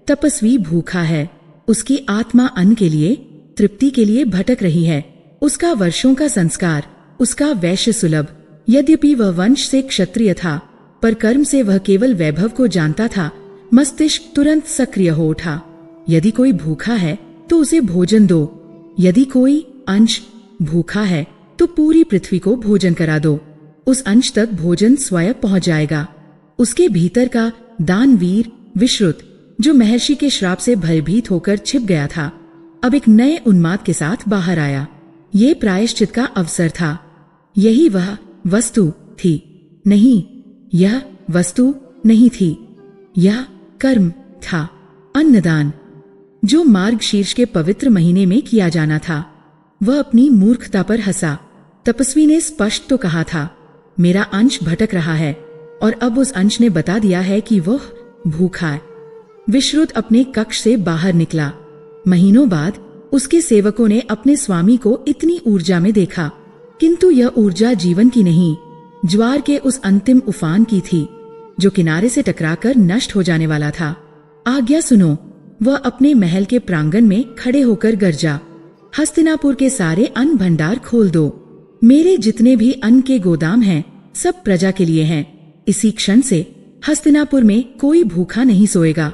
तपस्वी भूखा है। उसकी आत्मा अन्न के लिए, तृप्ति के लिए भटक रही है। उसका वर्षों का संस्कार, उसका वैश्य सुलभ, यद्यपि वह वंश से क्षत्रिय था, पर कर्म से वह केवल वैभव को जानता था। मस्तिष्क तुरंत सक्रिय हो उठा। यदि कोई भूखा है तो उसे भोजन दो। यदि कोई अंश भूखा है तो पूरी पृथ्वी को भोजन करा दो। उस अंश तक भोजन स्वयं पहुंच जाएगा। उसके भीतर का दानवीर विश्रुत, जो महर्षि के श्राप से भयभीत होकर छिप गया था, अब एक नए उन्माद के साथ बाहर आया। ये प्रायश्चित का अवसर था। यही वह वस्तु थी। नहीं, यह वस्तु नहीं थी। यह कर्म था, अन्नदान, जो मार्गशीर्ष के पवित्र महीने में किया जाना था। वह अपनी मूर्खता पर हंसा। तपस्वी ने स्पष्ट तो कहा था, मेरा अंश भटक रहा है, और अब उस अंश ने बता दिया है कि वह भूखा है। विश्रुत अपने कक्ष से बाहर निकला। महीनों बाद उसके सेवकों ने अपने स्वामी को इतनी ऊर्जा में देखा, किंतु यह ऊर्जा जीवन की नहीं, ज्वार के उस अंतिम उफान की थी, जो किनारे से टकराकर नष्ट हो जाने वाला था। आज्ञा सुनो। वह अपने महल के प्रांगण में खड़े होकर गरजा, हस्तिनापुर के सारे अन्न भंडार खोल दो। मेरे जितने भी अन्न के गोदाम हैं, सब प्रजा के लिए हैं। इसी क्षण से हस्तिनापुर में कोई भूखा नहीं सोएगा।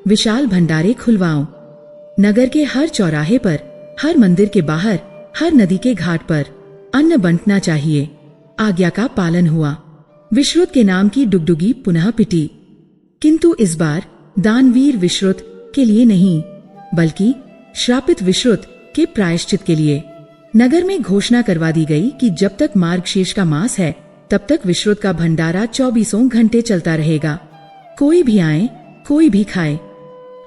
विशाल भंडारे खुलवाओ। नगर के हर चौराहे पर, हर मंदिर के बाहर, हर नदी के घाट पर अन्न बंटना चाहिए। आज्ञा का पालन हुआ। विश्रुत के नाम की डुगडुगी पुनः पिटी, किंतु इस बार दानवीर विश्रुत के लिए नहीं, बल्कि श्रापित विश्रुत के प्रायश्चित के लिए। नगर में घोषणा करवा दी गई कि जब तक मार्गशीर्ष का मास है, तब तक विश्रुत का भंडारा 24 घंटे चलता रहेगा। कोई भी आए, कोई भी खाए।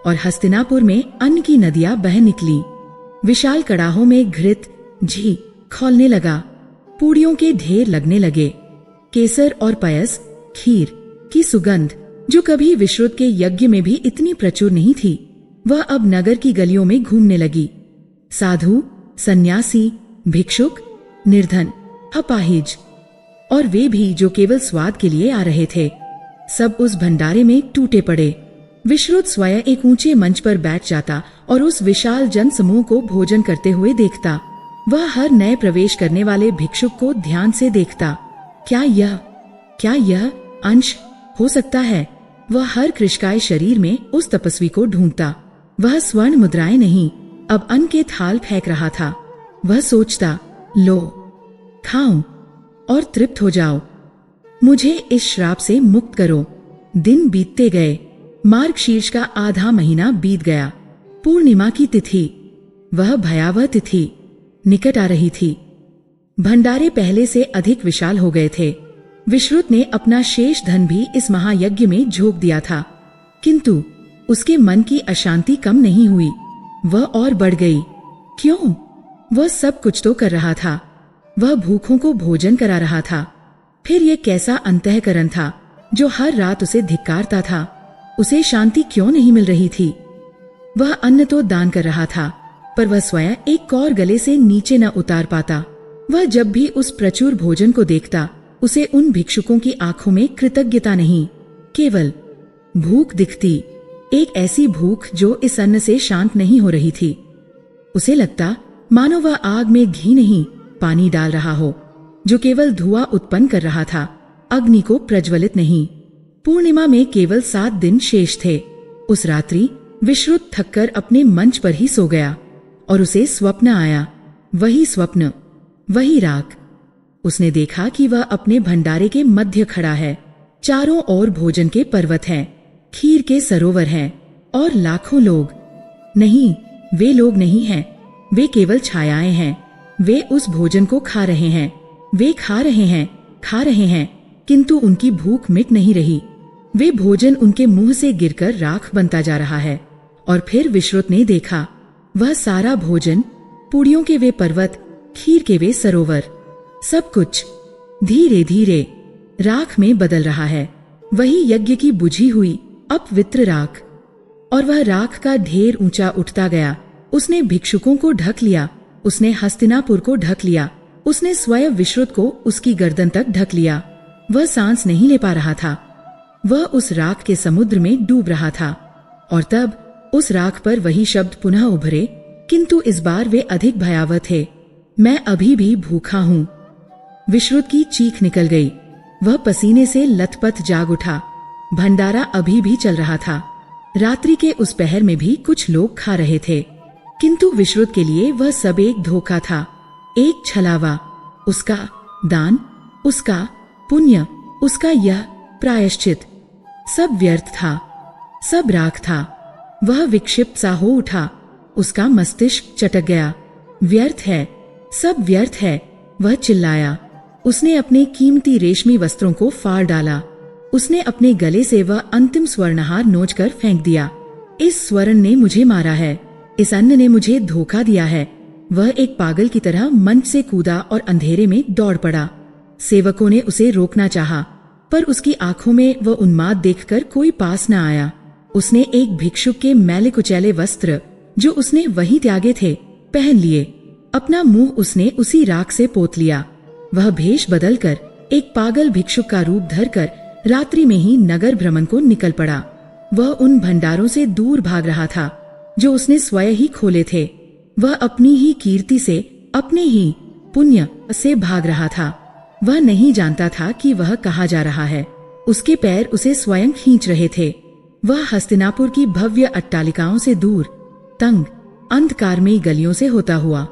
और हस्तिनापुर में अन्न की नदियां बह निकली। विशाल कड़ाहों में घृत, घी खौलने लगा। पूड़ियों के ढेर लगने लगे। केसर और पयस, खीर की सुगंध, जो कभी विश्रुत के यज्ञ में भी इतनी प्रचुर नहीं थी, वह अब नगर की गलियों में घूमने लगी। साधु, सन्यासी, भिक्षुक, निर्धन, अपाहिज, और वे भी जो केवल स्वाद के लिए आ रहे थे, सब उस भंडारे में टूटे पड़े। विश्रुत स्वयं एक ऊंचे मंच पर बैठ जाता और उस विशाल जन समूह को भोजन करते हुए देखता। वह हर नए प्रवेश करने वाले भिक्षुक को ध्यान से देखता। क्या यह अंश हो सकता है? वह हर कृशकाय शरीर में उस तपस्वी को ढूंढता। वह स्वर्ण मुद्राएं नहीं, अब अन्न के थाल फेंक रहा था। वह सोचता, लो, खाऊं और तृप्त हो जाओ। मुझे इस श्राप से मुक्त करो। दिन बीतते गए। मार्गशीर्ष का आधा महीना बीत गया। पूर्णिमा की तिथि, वह भयावह तिथि, निकट आ रही थी। भंडारे पहले से अधिक विशाल हो गए थे। विश्रुत ने अपना शेष धन भी इस महायज्ञ में झोंक दिया था, किंतु उसके मन की अशांति कम नहीं हुई, वह और बढ़ गई। क्यों? वह सब कुछ तो कर रहा था। वह भूखों को भोजन करा रहा था। फिर यह कैसा अंतःकरण था जो हर रात उसे धिक्कारता था? उसे शांति क्यों नहीं मिल रही थी? वह अन्न तो दान कर रहा था, पर वह स्वयं एक कौर गले से नीचे न उतार पाता। वह जब भी उस प्रचुर भोजन को देखता, उसे उन भिक्षुकों की आंखों में कृतज्ञता नहीं, केवल भूख दिखती। एक ऐसी भूख जो इस अन्न से शांत नहीं हो रही थी। उसे लगता मानो वह आग में घी नहीं, पानी डाल रहा हो, जो केवल धुआं उत्पन्न कर रहा था, अग्नि को प्रज्वलित नहीं। पूर्णिमा में केवल 7 दिन शेष थे। उस रात्रि विश्रुत थककर अपने मंच पर ही सो गया और उसे स्वप्न आया। वही स्वप्न, वही राख। उसने देखा कि वह अपने भंडारे के मध्य खड़ा है। चारों ओर भोजन के पर्वत हैं, खीर के सरोवर हैं और लाखों लोग। नहीं, वे लोग नहीं हैं, वे केवल छायाएं हैं। वे उस भोजन को खा रहे हैं, वे खा रहे हैं, किंतु उनकी भूख मिट नहीं रही। वे भोजन उनके मुंह से गिरकर राख बनता जा रहा है। और फिर विश्रुत ने देखा, वह सारा भोजन, पूड़ियों के वे पर्वत, खीर के वे सरोवर, सब कुछ धीरे धीरे राख में बदल रहा है। वही यज्ञ की बुझी हुई अपवित्र राख। और वह राख का ढेर ऊंचा उठता गया। उसने भिक्षुकों को ढक लिया, उसने हस्तिनापुर को ढक लिया, उसने स्वयं विश्रुत को उसकी गर्दन तक ढक लिया। वह सांस नहीं ले पा रहा था, वह उस राख के समुद्र में डूब रहा था। और तब उस राख पर वही शब्द पुनः उभरे, किंतु इस बार वे अधिक भयावह थे। मैं अभी भी भूखा हूँ। विश्रुत की चीख निकल गई। वह पसीने से लथपथ जाग उठा। भंडारा अभी भी चल रहा था। रात्रि के उस पहर में भी कुछ लोग खा रहे थे, किंतु विश्रुत के लिए वह सब एक धोखा था, एक छलावा। उसका दान, उसका पुण्य, उसका यह प्रायश्चित, सब व्यर्थ था, सब राख था। वह विक्षिप्त सा हो उठा, उसका मस्तिष्क चटक गया। व्यर्थ है, सब व्यर्थ है, वह चिल्लाया। उसने अपने कीमती रेशमी वस्त्रों को फाड़ डाला। उसने अपने गले से वह अंतिम स्वर्णहार नोचकर फेंक दिया। इस स्वर्ण ने मुझे मारा है, इस अन्न ने मुझे धोखा दिया है। वह एक पागल की तरह मंच से कूदा और अंधेरे में दौड़ पड़ा। सेवकों ने उसे रोकना चाहा, पर उसकी आंखों में वह उन्माद देखकर कोई पास न आया। उसने एक भिक्षुक के मैले कुचैले वस्त्र, जो उसने वहीं त्यागे थे, पहन लिए। अपना मुंह उसने उसी राख से पोत लिया। वह भेष बदलकर एक पागल भिक्षुक का रूप धरकर रात्रि में ही नगर भ्रमण को निकल पड़ा। वह उन भंडारों से दूर भाग रहा था जो उसने स्वयं ही खोले थे। वह अपनी ही कीर्ति से, अपने ही पुण्य से भाग रहा था। वह नहीं जानता था कि वह कहाँ जा रहा है। उसके पैर उसे स्वयं खींच रहे थे। वह हस्तिनापुर की भव्य अट्टालिकाओं से दूर, तंग, अंधकारमयी गलियों से होता हुआ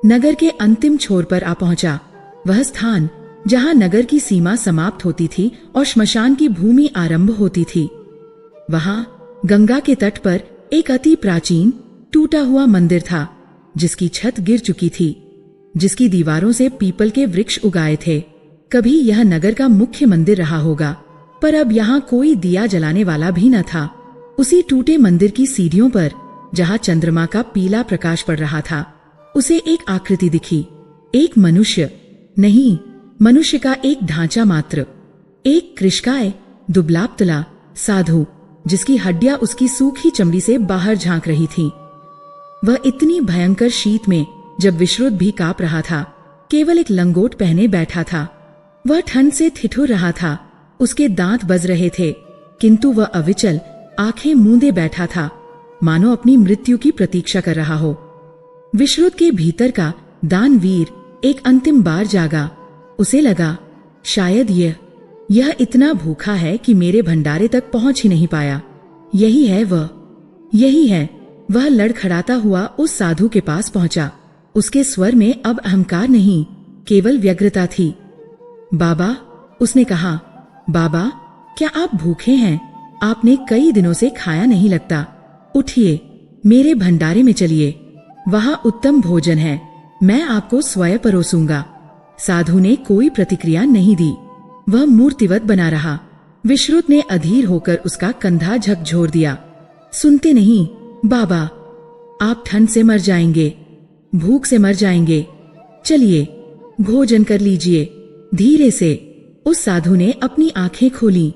नगर के अंतिम छोर पर आ पहुंचा। वह स्थान जहां नगर की सीमा समाप्त होती थी और श्मशान की भूमि आरंभ होती थी। वहां गंगा के तट पर एक अति प्राचीन टूटा हुआ मंदिर था, जिसकी छत गिर चुकी थी, जिसकी दीवारों से पीपल के वृक्ष उगाए थे। कभी यह नगर का मुख्य मंदिर रहा होगा, पर अब यहाँ कोई दिया जलाने वाला भी न था। उसी टूटे मंदिर की सीढ़ियों पर, जहाँ चंद्रमा का पीला प्रकाश पड़ रहा था, उसे एक आकृति दिखी। एक मनुष्य नहीं, मनुष्य का एक ढांचा मात्र, एक कृशकाय दुबलापतला साधु, जिसकी हड्डियां उसकी सूखी चमड़ी से बाहर झांक रही थीं। वह इतनी भयंकर शीत में, जब विश्रुत भी कांप रहा था, केवल एक लंगोट पहने बैठा था। वह ठंड से ठिठुर रहा था, उसके दांत बज रहे थे, किंतु वह अविचल आंखें मूंदे बैठा था, मानो अपनी मृत्यु की प्रतीक्षा कर रहा हो। विश्रुत के भीतर का दानवीर एक अंतिम बार जागा। उसे लगा, शायद यह इतना भूखा है कि मेरे भंडारे तक पहुंच ही नहीं पाया। यही है वह, यही है। वह लड़खड़ाता हुआ उस साधु के पास पहुंचा। उसके स्वर में अब अहंकार नहीं, केवल व्यग्रता थी। बाबा, उसने कहा, बाबा, क्या आप भूखे हैं? आपने कई दिनों से खाया नहीं लगता। उठिए, मेरे भंडारे में चलिए, वहां उत्तम भोजन है, मैं आपको स्वयं परोसूंगा। साधु ने कोई प्रतिक्रिया नहीं दी। वह मूर्तिवत बना रहा। विश्रुत ने अधीर होकर उसका कंधा झकझोर दिया। सुनते नहीं बाबा, आप ठंड से मर जाएंगे, भूख से मर जाएंगे। चलिए, भोजन कर लीजिए। धीरे से उस साधु ने अपनी आंखें खोली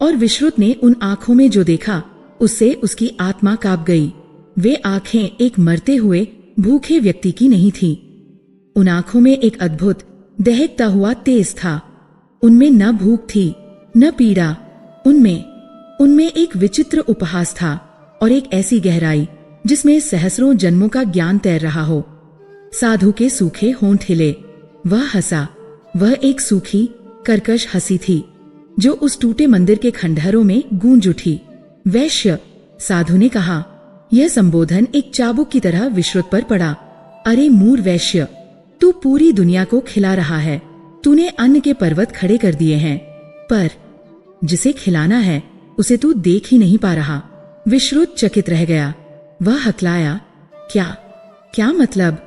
और विश्रुत ने उन आंखों में जो देखा, उससे उसकी आत्मा कांप गई। वे आंखें एक मरते हुए भूखे व्यक्ति की नहीं थीं। उन आंखों में एक अद्भुत दहकता हुआ तेज था। उनमें न भूख थी, न पीड़ा। उनमें एक विचित्र उपहास था और एक ऐसी गहराई जिसमें सहस्रों जन्मों का ज्ञान तैर रहा हो। साधु के सूखे होंठ हिले। वह हंसा। वह एक सूखी, कर्कश हंसी थी जो उस टूटे मंदिर के खंडहरों में गूंज उठी। वैश्य, साधु ने कहा। यह संबोधन एक चाबुक की तरह विश्रुत पर पड़ा। अरे मूर वैश्य, तू पूरी दुनिया को खिला रहा है। तूने अन्न के पर्वत खड़े कर दिए हैं, पर जिसे खिलाना है उसे तू देख ही नहीं पा रहा। विश्रुत चकित रह गया। वह हकलाया, क्या क्या मतलब?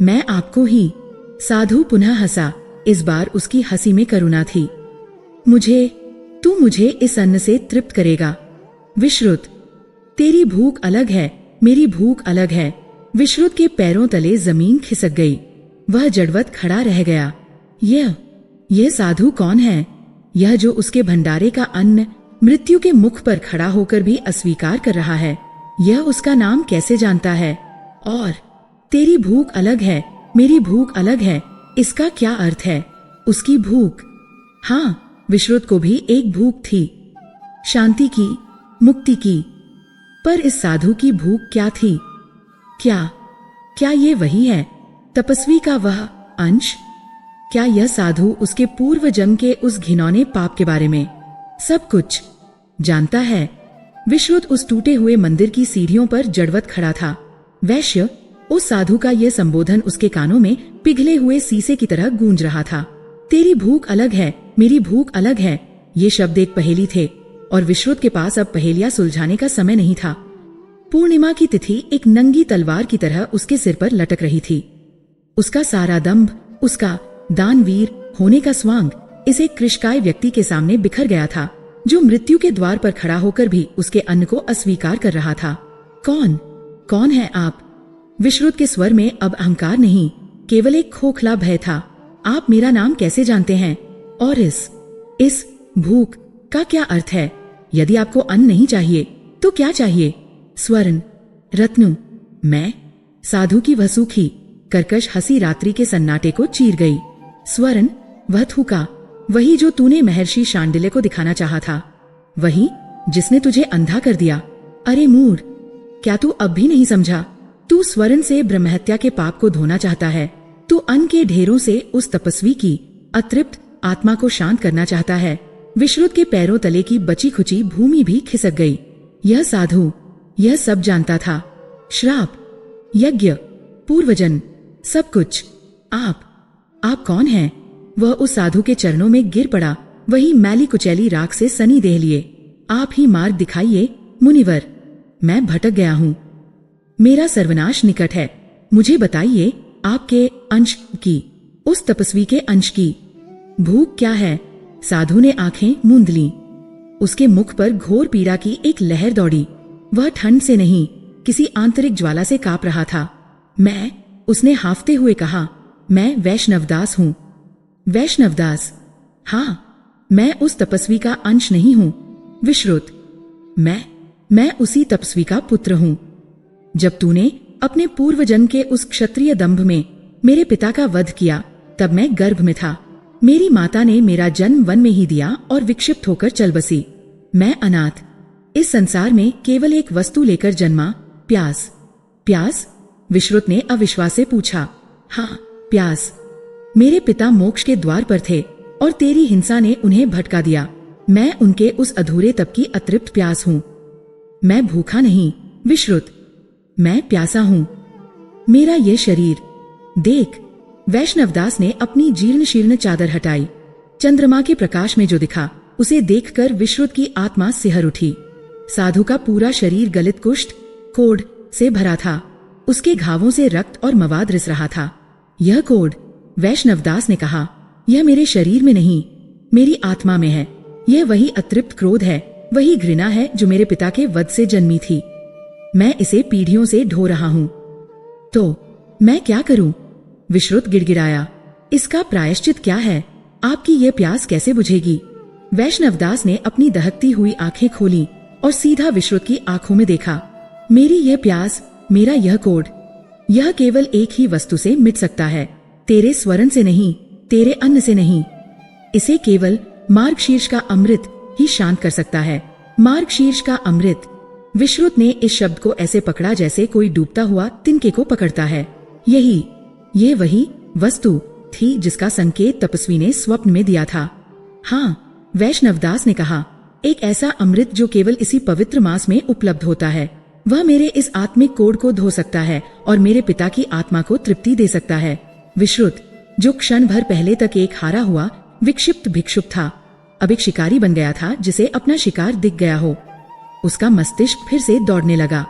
मैं आपको ही। साधु पुनः हंसा। इस बार उसकी हंसी में करुणा थी। तू मुझे इस अन्न से तृप्त करेगा। विश्रुत, तेरी भूख अलग है, मेरी भूख अलग है। विश्रुत के पैरों तले जमीन खिसक गई। वह जड़वत खड़ा रह गया। यह साधु कौन है? यह जो उसके भंडारे का अन्न मृत्यु के मुख पर खड़ा होकर भी अस्वीकार कर रहा है, यह उसका नाम कैसे जानता है? और तेरी भूख अलग है, मेरी भूख अलग है, इसका क्या अर्थ है? उसकी भूख, हाँ, विश्रुत को भी एक भूख थी, शांति की, मुक्ति की। पर इस साधु की भूख क्या थी? क्या ये वही है, तपस्वी का वह अंश? क्या यह साधु उसके पूर्व जन्म के उस घिनौने पाप के बारे में सब कुछ जानता है? विश्रुत उस टूटे हुए मंदिर की सीढ़ियों पर जड़वत खड़ा था। वैश्य, उस साधु का यह संबोधन उसके कानों में पिघले हुए शीशे की तरह गूंज रहा था। तेरी भूख अलग है, मेरी भूख अलग है। ये शब्द एक पहेली थे और विश्रुत के पास अब पहेलियां सुलझाने का समय नहीं था। पूर्णिमा की तिथि एक नंगी तलवार की तरह उसके सिर पर लटक रही थी। उसका सारा दंभ, उसका दानवीर होने का स्वांग इस एक कृशकाय व्यक्ति के सामने बिखर गया था, जो मृत्यु के द्वार पर खड़ा होकर भी उसके अन्न को अस्वीकार कर रहा था। कौन है आप? विश्रुत के स्वर में अब अहंकार नहीं, केवल एक खोखला भय था। आप मेरा नाम कैसे जानते हैं? और इस भूख का क्या अर्थ है? यदि आपको अन्न नहीं चाहिए तो क्या चाहिए? स्वर्ण, रत्न? मैं? साधु की वह सूखी कर्कश हंसी रात्रि के सन्नाटे को चीर गई। स्वर्ण? वह थूका, वही जो तूने महर्षि शांडिल्य को दिखाना चाहा था, वही जिसने तुझे अंधा कर दिया। अरे मूढ़, क्या तू अब भी नहीं समझा? तू स्वर्ण से ब्रह्महत्या के पाप को धोना चाहता है। तू अन्न के ढेरों से उस तपस्वी की अतृप्त आत्मा को शांत करना चाहता है। विश्रुत के पैरों तले की बची खुची भूमि भी खिसक गई। यह साधु यह सब जानता था। श्राप, यज्ञ, पूर्वजन्म, सब कुछ। आप कौन हैं? वह उस साधु के चरणों में गिर पड़ा, वही मैली कुचैली राख से सनी देह लिए। आप ही मार्ग दिखाइए मुनिवर, मैं भटक गया हूँ, मेरा सर्वनाश निकट है। मुझे बताइए आपके अंश की, उस तपस्वी के अंश की भूख क्या है? साधु ने आंखें मूंद लीं। उसके मुख पर घोर पीड़ा की एक लहर दौड़ी। वह ठंड से नहीं, किसी आंतरिक ज्वाला से कांप रहा था। उसने हाफते हुए कहा, मैं वैष्णवदास हूँ। वैष्णवदास? हाँ, मैं उस तपस्वी का अंश नहीं हूँ। विश्रुत, मैं उसी तपस्वी का पुत्र हूँ। जब तूने अपने पूर्व जन्म के उस क्षत्रिय दंभ में मेरे पिता का वध किया, तब मैं गर्भ में था। मेरी माता ने मेरा जन्म वन में ही दिया और विक्षिप्त होकर चल बसी। मैं अनाथ, इस संसार में केवल एक वस्तु लेकर जन्मा, प्यास। विश्रुत ने अविश्वास से पूछा। हाँ, प्यास। मेरे पिता मोक्ष के द्वार पर थे और तेरी हिंसा ने उन्हें भटका दिया। मैं उनके उस अधूरे तप की अतृप्त प्यास हूँ। मैं भूखा नहीं विश्रुत, मैं प्यासा हूँ। मेरा ये शरीर देख। वैष्णवदास ने अपनी जीर्ण शीर्ण चादर हटाई। चंद्रमा के प्रकाश में जो दिखा, उसे देखकर विश्रुत की आत्मा सिहर उठी। साधु का पूरा शरीर गलित कुष्ठ, कोढ़ से भरा था। उसके घावों से रक्त और मवाद रिस रहा था। यह कोढ़, वैष्णवदास ने कहा, यह मेरे शरीर में नहीं, मेरी आत्मा में है। यह वही अतृप्त क्रोध है, वही घृणा है जो मेरे पिता के वध से जन्मी थी। मैं इसे पीढ़ियों से ढो रहा हूँ। तो मैं क्या करूं? विश्रुत गिड़गिड़ाया। इसका प्रायश्चित क्या है? आपकी यह प्यास कैसे बुझेगी? वैष्णवदास ने अपनी दहकती हुई आंखें खोली और सीधा विश्रुत की आंखों में देखा। मेरी यह प्यास, मेरा यह कोढ़, यह केवल एक ही वस्तु से मिट सकता है, तेरे स्वरण से नहीं, तेरे अन्न से नहीं। इसे केवल मार्गशीर्ष का अमृत ही शांत कर सकता है। मार्गशीर्ष का अमृत। विश्रुत ने इस शब्द को ऐसे पकड़ा जैसे कोई डूबता हुआ तिनके को पकड़ता है। ये वही वस्तु थी जिसका संकेत तपस्वी ने स्वप्न में दिया था। हाँ, वैष्णवदास ने कहा, एक ऐसा अमृत जो केवल इसी पवित्र मास में उपलब्ध होता है। वह मेरे इस आत्मिक कोड को धो सकता है और मेरे पिता की आत्मा को तृप्ति दे सकता है। विश्रुत, जो क्षण भर पहले तक एक हारा हुआ विक्षिप्त भिक्षुक था, अब एक शिकारी बन गया था जिसे अपना शिकार दिख गया हो। उसका मस्तिष्क फिर से दौड़ने लगा।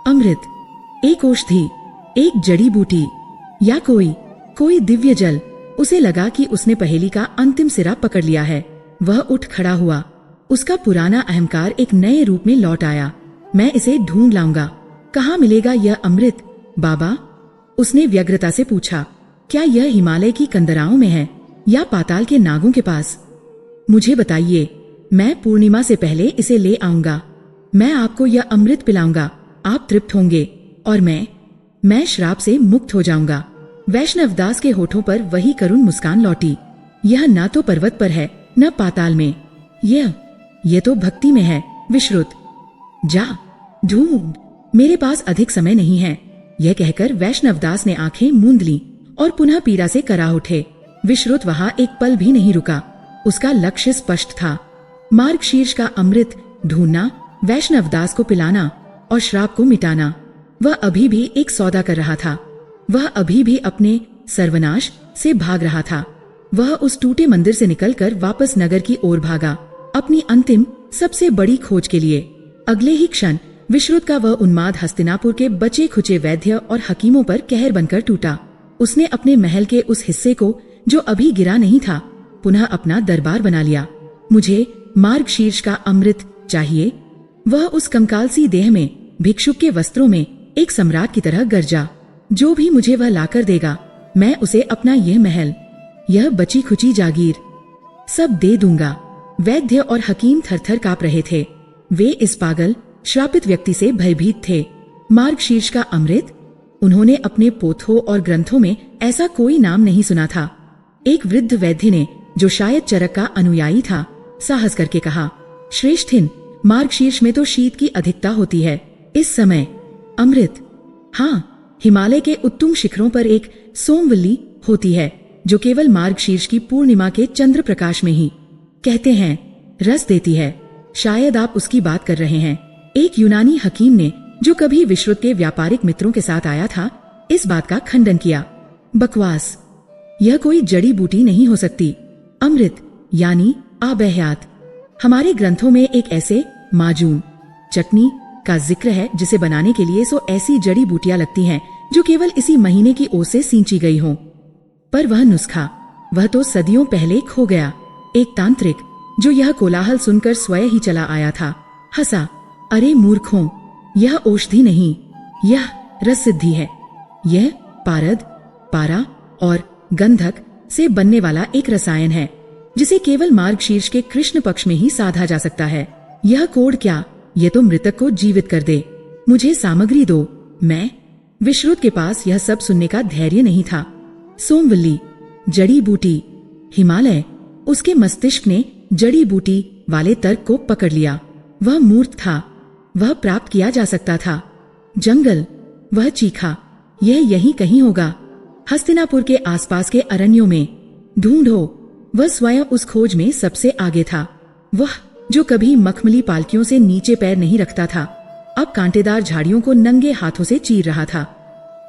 अमृत, एक औषधि, एक जड़ी बूटी, या कोई दिव्य जल। उसे लगा कि उसने पहेली का अंतिम सिरा पकड़ लिया है। वह उठ खड़ा हुआ। उसका पुराना अहंकार एक नए रूप में लौट आया। मैं इसे ढूंढ लाऊंगा। कहाँ मिलेगा यह अमृत? बाबा, उसने व्यग्रता से पूछा, क्या यह हिमालय की कंदराओं में है या पाताल के नागों के पास? मुझे बताइए, मैं पूर्णिमा से पहले इसे ले आऊंगा। मैं आपको यह अमृत पिलाऊंगा, आप तृप्त होंगे और मैं श्राप से मुक्त हो जाऊंगा। वैष्णवदास के होठों पर वही करुण मुस्कान लौटी। यह न तो पर्वत पर है न पाताल में, यह तो भक्ति में है। विश्रुत, जा ढूंढ, मेरे पास अधिक समय नहीं है। यह कहकर वैष्णवदास ने आंखें मूंद ली और पुनः पीड़ा से करा उठे। विश्रुत वहां एक पल भी नहीं रुका। उसका लक्ष्य स्पष्ट था, मार्गशीर्ष का अमृत ढूंढना, वैष्णवदास को पिलाना और श्राप को मिटाना। वह अभी भी एक सौदा कर रहा था। वह अभी भी अपने सर्वनाश से भाग रहा था। वह उस टूटे मंदिर से निकलकर वापस नगर की ओर भागा, अपनी अंतिम सबसे बड़ी खोज के लिए। अगले ही क्षण विश्रुत का वह उन्माद हस्तिनापुर के बचे खुचे वैद्य और हकीमों पर कहर बनकर टूटा। उसने अपने महल के उस हिस्से को, जो अभी गिरा नहीं था, पुनः अपना दरबार बना लिया। मुझे मार्गशीर्ष का अमृत चाहिए। वह उस कंकाल सी देह में भिक्षुक के वस्त्रों में एक सम्राट की तरह गरजा। जो भी मुझे वह लाकर देगा, मैं उसे अपना यह महल, यह बची खुची जागीर सब दे दूंगा। वैद्य और हकीम थरथर कांप रहे थे। वे इस पागल श्रापित व्यक्ति से भयभीत थे। मार्गशीर्ष का अमृत? उन्होंने अपने पोथों और ग्रंथों में ऐसा कोई नाम नहीं सुना था। एक वृद्ध वैद्य ने, जो शायद चरक का अनुयायी था, साहस करके कहा, श्रेष्ठिन, मार्गशीर्ष में तो शीत की अधिकता होती है इस समय। अमृत? हाँ, हिमालय के उत्तुंग शिखरों पर एक सोमवल्ली होती है, जो केवल मार्गशीर्ष की पूर्णिमा के चंद्र प्रकाश में ही, कहते हैं, रस देती है। शायद आप उसकी बात कर रहे हैं। एक यूनानी हकीम ने, जो कभी विश्रुत के व्यापारिक मित्रों के साथ आया था, इस बात का खंडन किया। बकवास, यह कोई जड़ी बूटी नहीं हो सकती। अमृत यानी आबहयात। हमारे ग्रंथों में एक ऐसे माजून, चटनी का जिक्र है जिसे बनाने के लिए ऐसी जड़ी बूटियां लगती हैं जो केवल इसी महीने की ओर से सींची गई हों। पर वह नुस्खा, वह तो सदियों पहले खो गया। एक तांत्रिक, जो यह कोलाहल सुनकर स्वयं ही चला आया था, हंसा, अरे मूर्खों, यह औषधि नहीं, यह रस सिद्धि है। यह पारद, पारा और गंधक से बनने वाला एक रसायन है, जिसे केवल मार्गशीर्ष के कृष्ण पक्ष में ही साधा जा सकता है। यह कोड क्या, यह तो मृतक को जीवित कर दे। मुझे सामग्री दो। मैं विश्रुत के पास यह सब सुनने का धैर्य नहीं था। सोमवल्ली, जड़ी बूटी, हिमालय। उसके मस्तिष्क ने जड़ी बूटी वाले तर्क को पकड़ लिया। वह मूर्ख था। वह प्राप्त किया जा सकता था। जंगल, वह चीखा, यह यहीं कहीं होगा, हस्तिनापुर के आसपास के अरण्यों में। ढूंढो। वह स्वयं उस खोज में सबसे आगे था। वह जो कभी मखमली पालकियों से नीचे पैर नहीं रखता था, अब कांटेदार झाड़ियों को नंगे हाथों से चीर रहा था।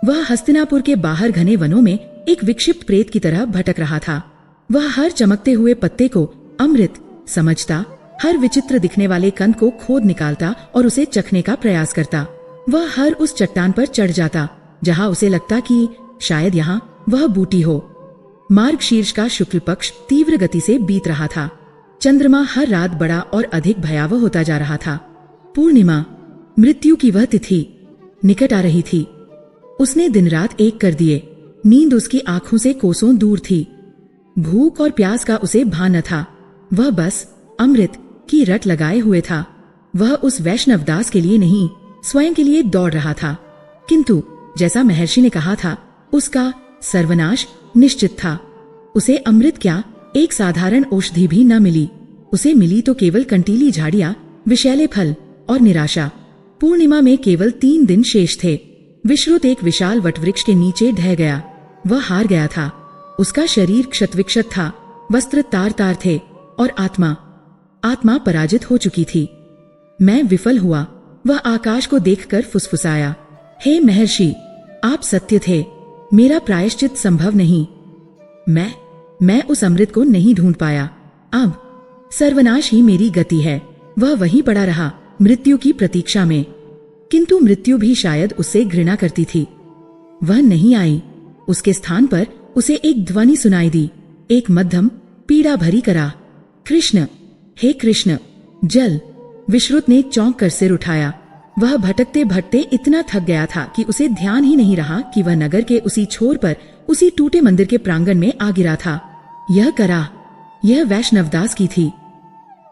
वह हस्तिनापुर के बाहर घने वनों में एक विक्षिप्त प्रेत की तरह भटक रहा था। वह हर चमकते हुए पत्ते को अमृत समझता, हर विचित्र दिखने वाले कंद को खोद निकालता और उसे चखने का प्रयास करता। वह हर उस चट्टान पर चढ़ जाता जहां उसे लगता कि शायद यहाँ वह बूटी हो। मार्गशीर्ष का शुक्ल पक्ष तीव्र गति से बीत रहा था। चंद्रमा हर रात बड़ा और अधिक भयावह होता जा रहा था। पूर्णिमा, मृत्यु की वह तिथि, निकट आ रही थी। उसने दिन रात एक कर दिए। नींद उसकी आंखों से कोसों दूर थी। भूख और प्यास का उसे भान न था। वह बस अमृत की रट लगाए हुए था। वह उस वैष्णवदास के लिए नहीं, स्वयं के लिए दौड़ रहा था। किंतु जैसा महर्षि ने कहा था, उसका सर्वनाश निश्चित था। उसे अमृत क्या, एक साधारण औषधि भी न मिली। उसे मिली तो केवल कंटीली झाड़ियां, विषैले फल और निराशा। पूर्णिमा में केवल 3 दिन शेष थे। विश्रुत एक विशाल वटवृक्ष के नीचे ढह गया। वह हार गया था। उसका शरीर क्षतविक्षत था, वस्त्र तार तार थे और आत्मा पराजित हो चुकी थी। मैं विफल हुआ। वह आकाश को देखकर फुसफुसाया, हे महर्षि, आप सत्य थे, मेरा प्रायश्चित संभव नहीं। मैं उस अमृत को नहीं ढूंढ पाया। अब सर्वनाश ही मेरी गति है। वह वहीं पड़ा रहा, मृत्यु की प्रतीक्षा में। किंतु मृत्यु भी शायद उससे घृणा करती थी। वह नहीं आई। उसके स्थान पर उसे एक ध्वनि सुनाई दी, एक मध्यम पीड़ा भरी करा, कृष्ण, हे कृष्ण, जल। विश्रुत ने चौंक कर सिर उठाया। वह भटकते भटकते इतना थक गया था कि उसे ध्यान ही नहीं रहा कि वह नगर के उसी छोर पर उसी टूटे मंदिर के प्रांगण में आ गिरा था। यह वैष्णवदास की थी।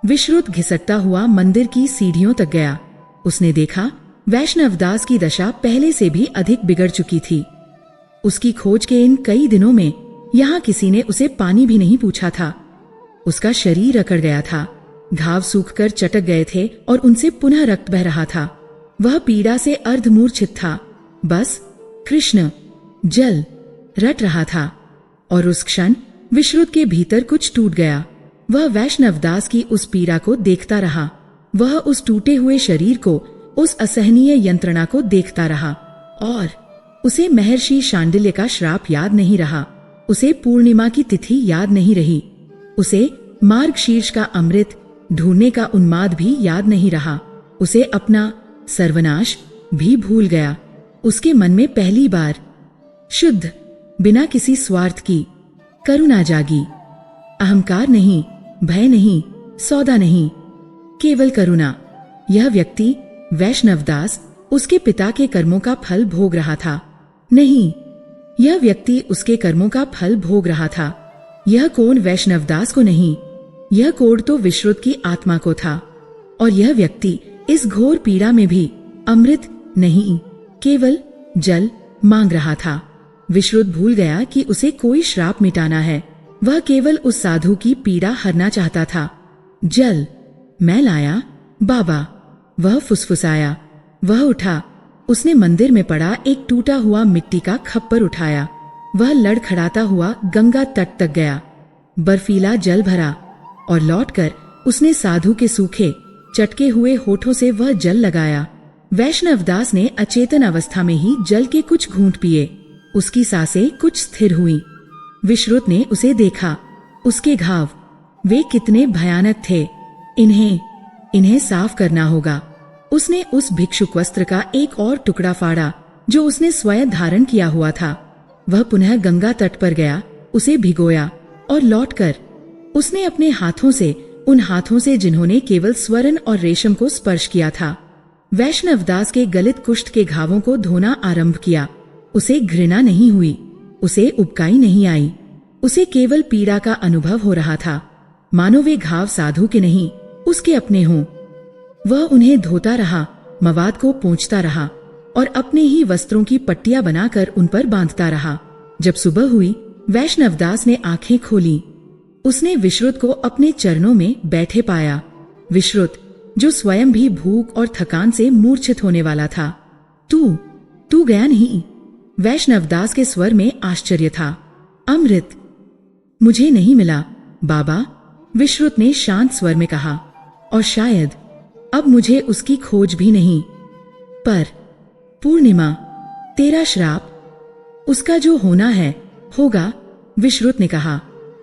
विश्रुत घिसटता हुआ मंदिर की सीढ़ियों तक गया। उसने देखा वैष्णवदास की दशा पहले से भी अधिक बिगड़ चुकी थी। उसकी खोज के इन कई दिनों में यहाँ किसी ने उसे पानी भी नहीं पूछा था। उसका शरीर अकड़ गया था, घाव सूखकर चटक गए थे और उनसे पुनः रक्त बह रहा था। वह पीड़ा से अर्धमूर्छित था। बस कृष्ण, जल रट रहा था। और उस क्षण विश्रुत के भीतर कुछ टूट गया। वह वैष्णवदास की उस पीड़ा को देखता रहा। वह उस टूटे हुए शरीर को, उस असहनीय यंत्रणा को देखता रहा। और उसे महर्षि शांडिल्य का श्राप याद नहीं रहा। उसे पूर्णिमा की तिथि याद नहीं रही। उसे मार्गशीर्ष का अमृत ढूंढने का उन्माद भी याद नहीं रहा। उसे अपना सर्वनाश भी भूल गया। उसके मन में पहली बार शुद्ध, बिना किसी स्वार्थ की करुणा जागी। अहंकार नहीं, भय नहीं, सौदा नहीं, केवल करुणा। यह व्यक्ति वैष्णवदास उसके पिता के कर्मों का फल भोग रहा था। नहीं, यह व्यक्ति उसके कर्मों का फल भोग रहा था। यह कोण वैष्णवदास को नहीं, यह कोण तो विश्रुत की आत्मा को था। और यह व्यक्ति इस घोर पीड़ा में भी अमृत नहीं, केवल जल मांग रहा था। विश्रुत भूल गया कि उसे कोई श्राप मिटाना है। वह केवल उस साधु की पीड़ा हरना चाहता था। जल मैं लाया बाबा, वह फुसफुसाया। वह उठा। उसने मंदिर में पड़ा एक टूटा हुआ मिट्टी का खप्पर उठाया। वह लड़खड़ाता हुआ गंगा तट तक गया। बर्फीला जल भरा और लौटकर उसने साधु के सूखे चटके हुए होठों से वह जल लगाया। वैष्णवदास ने अचेतन अवस्था में ही जल के कुछ घूंट पिए। उसकी सांसें कुछ स्थिर हुईं। विश्रुत ने उसे देखा। उसके घाव, वे कितने भयानक थे। इन्हें साफ करना होगा। उसने उस भिक्षुक वस्त्र का एक और टुकड़ा फाड़ा जो उसने स्वयं धारण किया हुआ था। वह पुनः गंगा तट पर गया, उसे भिगोया और लौटकर उसने अपने हाथों से, उन हाथों से जिन्होंने केवल स्वर्ण और रेशम को स्पर्श किया था, वैष्णवदास के गलित कुष्ठ के घावों को धोना आरंभ किया। उसे घृणा नहीं हुई, उसे उबकाई नहीं आई। उसे केवल पीड़ा का अनुभव हो रहा था, मानो वे घाव साधु के नहीं, उसके अपने हों। वह उन्हें धोता रहा, मवाद को पोंछता रहा और अपने ही वस्त्रों की पट्टियां बनाकर उन पर बांधता रहा। जब सुबह हुई, वैष्णवदास ने आंखें खोली। उसने विश्रुत को अपने चरणों में बैठे पाया। विश्रुत, जो स्वयं भी भूख और थकान से मूर्छित होने वाला था। तू गया नहीं? वैष्णवदास के स्वर में आश्चर्य था। अमृत मुझे नहीं मिला बाबा, विश्रुत ने शांत स्वर में कहा, और शायद अब मुझे उसकी खोज भी नहीं। पर पूर्णिमा, तेरा श्राप, उसका जो होना है होगा, विश्रुत ने कहा।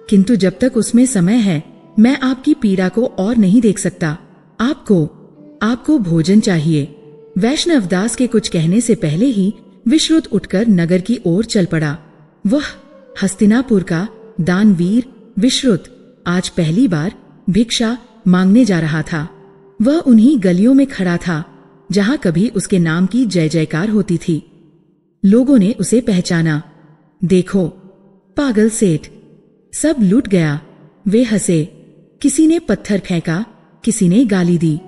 किंतु जब तक उसमें समय है, मैं आपकी पीड़ा को और नहीं देख सकता। आपको भोजन चाहिए। वैष्णवदास के कुछ कहने से पहले ही विश्रुत उठकर नगर की ओर चल पड़ा। वह हस्तिनापुर का दानवीर विश्रुत आज पहली बार भिक्षा मांगने जा रहा था। वह उन्हीं गलियों में खड़ा था जहां कभी उसके नाम की जय जयकार होती थी। लोगों ने उसे पहचाना। देखो, पागल सेठ, सब लूट गया। वे हंसे। किसी ने पत्थर फेंका, किसी ने गाली दी।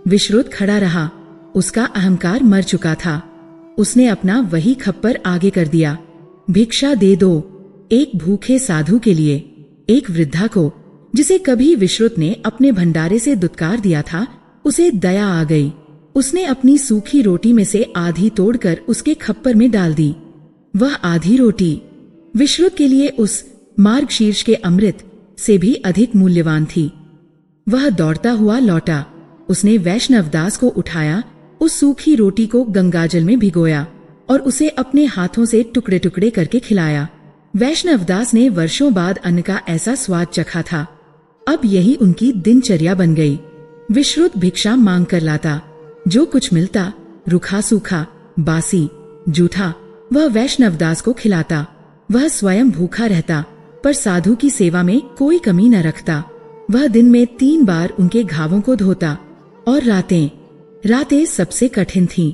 विश्रुत खड़ा रहा। उसका अहंकार मर चुका था। उसने अपना वही खप्पर आगे कर दिया। भिक्षा दे दो, एक भूखे साधु के लिए, एक वृद्धा को जिसे कभी विश्रुत ने अपने भंडारे से दुत्कार दिया था। उसे दया आ गई। उसने अपनी सूखी रोटी में से आधी तोड़कर उसके खप्पर में डाल दी। वह आधी रोटी विश्रुत के लिए उस मार्गशीर्ष के अमृत से भी अधिक मूल्यवान थी। वह दौड़ता हुआ लौटा। उसने वैष्णवदास को उठाया, उस सूखी रोटी को गंगाजल में भिगोया और उसे अपने हाथों से टुकड़े टुकड़े करके खिलाया। वैष्णवदास ने वर्षों बाद अन्न का ऐसा स्वाद चखा था। अब यही उनकी दिनचर्या बन गई। विश्रुत भिक्षा मांग कर लाता। जो कुछ मिलता, रूखा सूखा, बासी, जूठा, वह वैष्णवदास को खिलाता। वह स्वयं भूखा रहता, पर साधु की सेवा में कोई कमी न रखता। वह दिन में 3 बार उनके घावों को धोता और रातें सबसे कठिन थीं।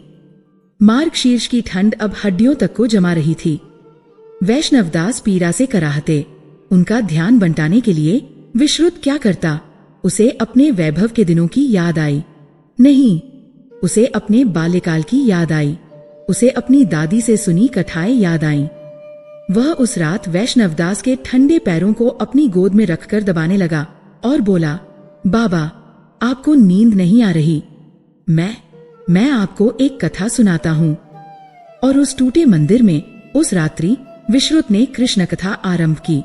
मार्गशीर्ष की ठंड अब हड्डियों तक को जमा रही थी। वैष्णवदास पीड़ा से कराहते। उनका ध्यान बंटाने के लिए विश्रुत क्या करता? उसे अपने वैभव के दिनों की याद आई। नहीं, उसे अपने बाल्यकाल की याद आई। उसे अपनी दादी से सुनी कथाएं याद आईं। वह उस रात वैष्णवदास के ठंडे पैरों को अपनी गोद में रखकर दबाने लगा और बोला, बाबा, आपको नींद नहीं आ रही? मैं आपको एक कथा सुनाता हूँ। और उस टूटे मंदिर में उस रात्रि विश्रुत ने कृष्ण कथा आरंभ की।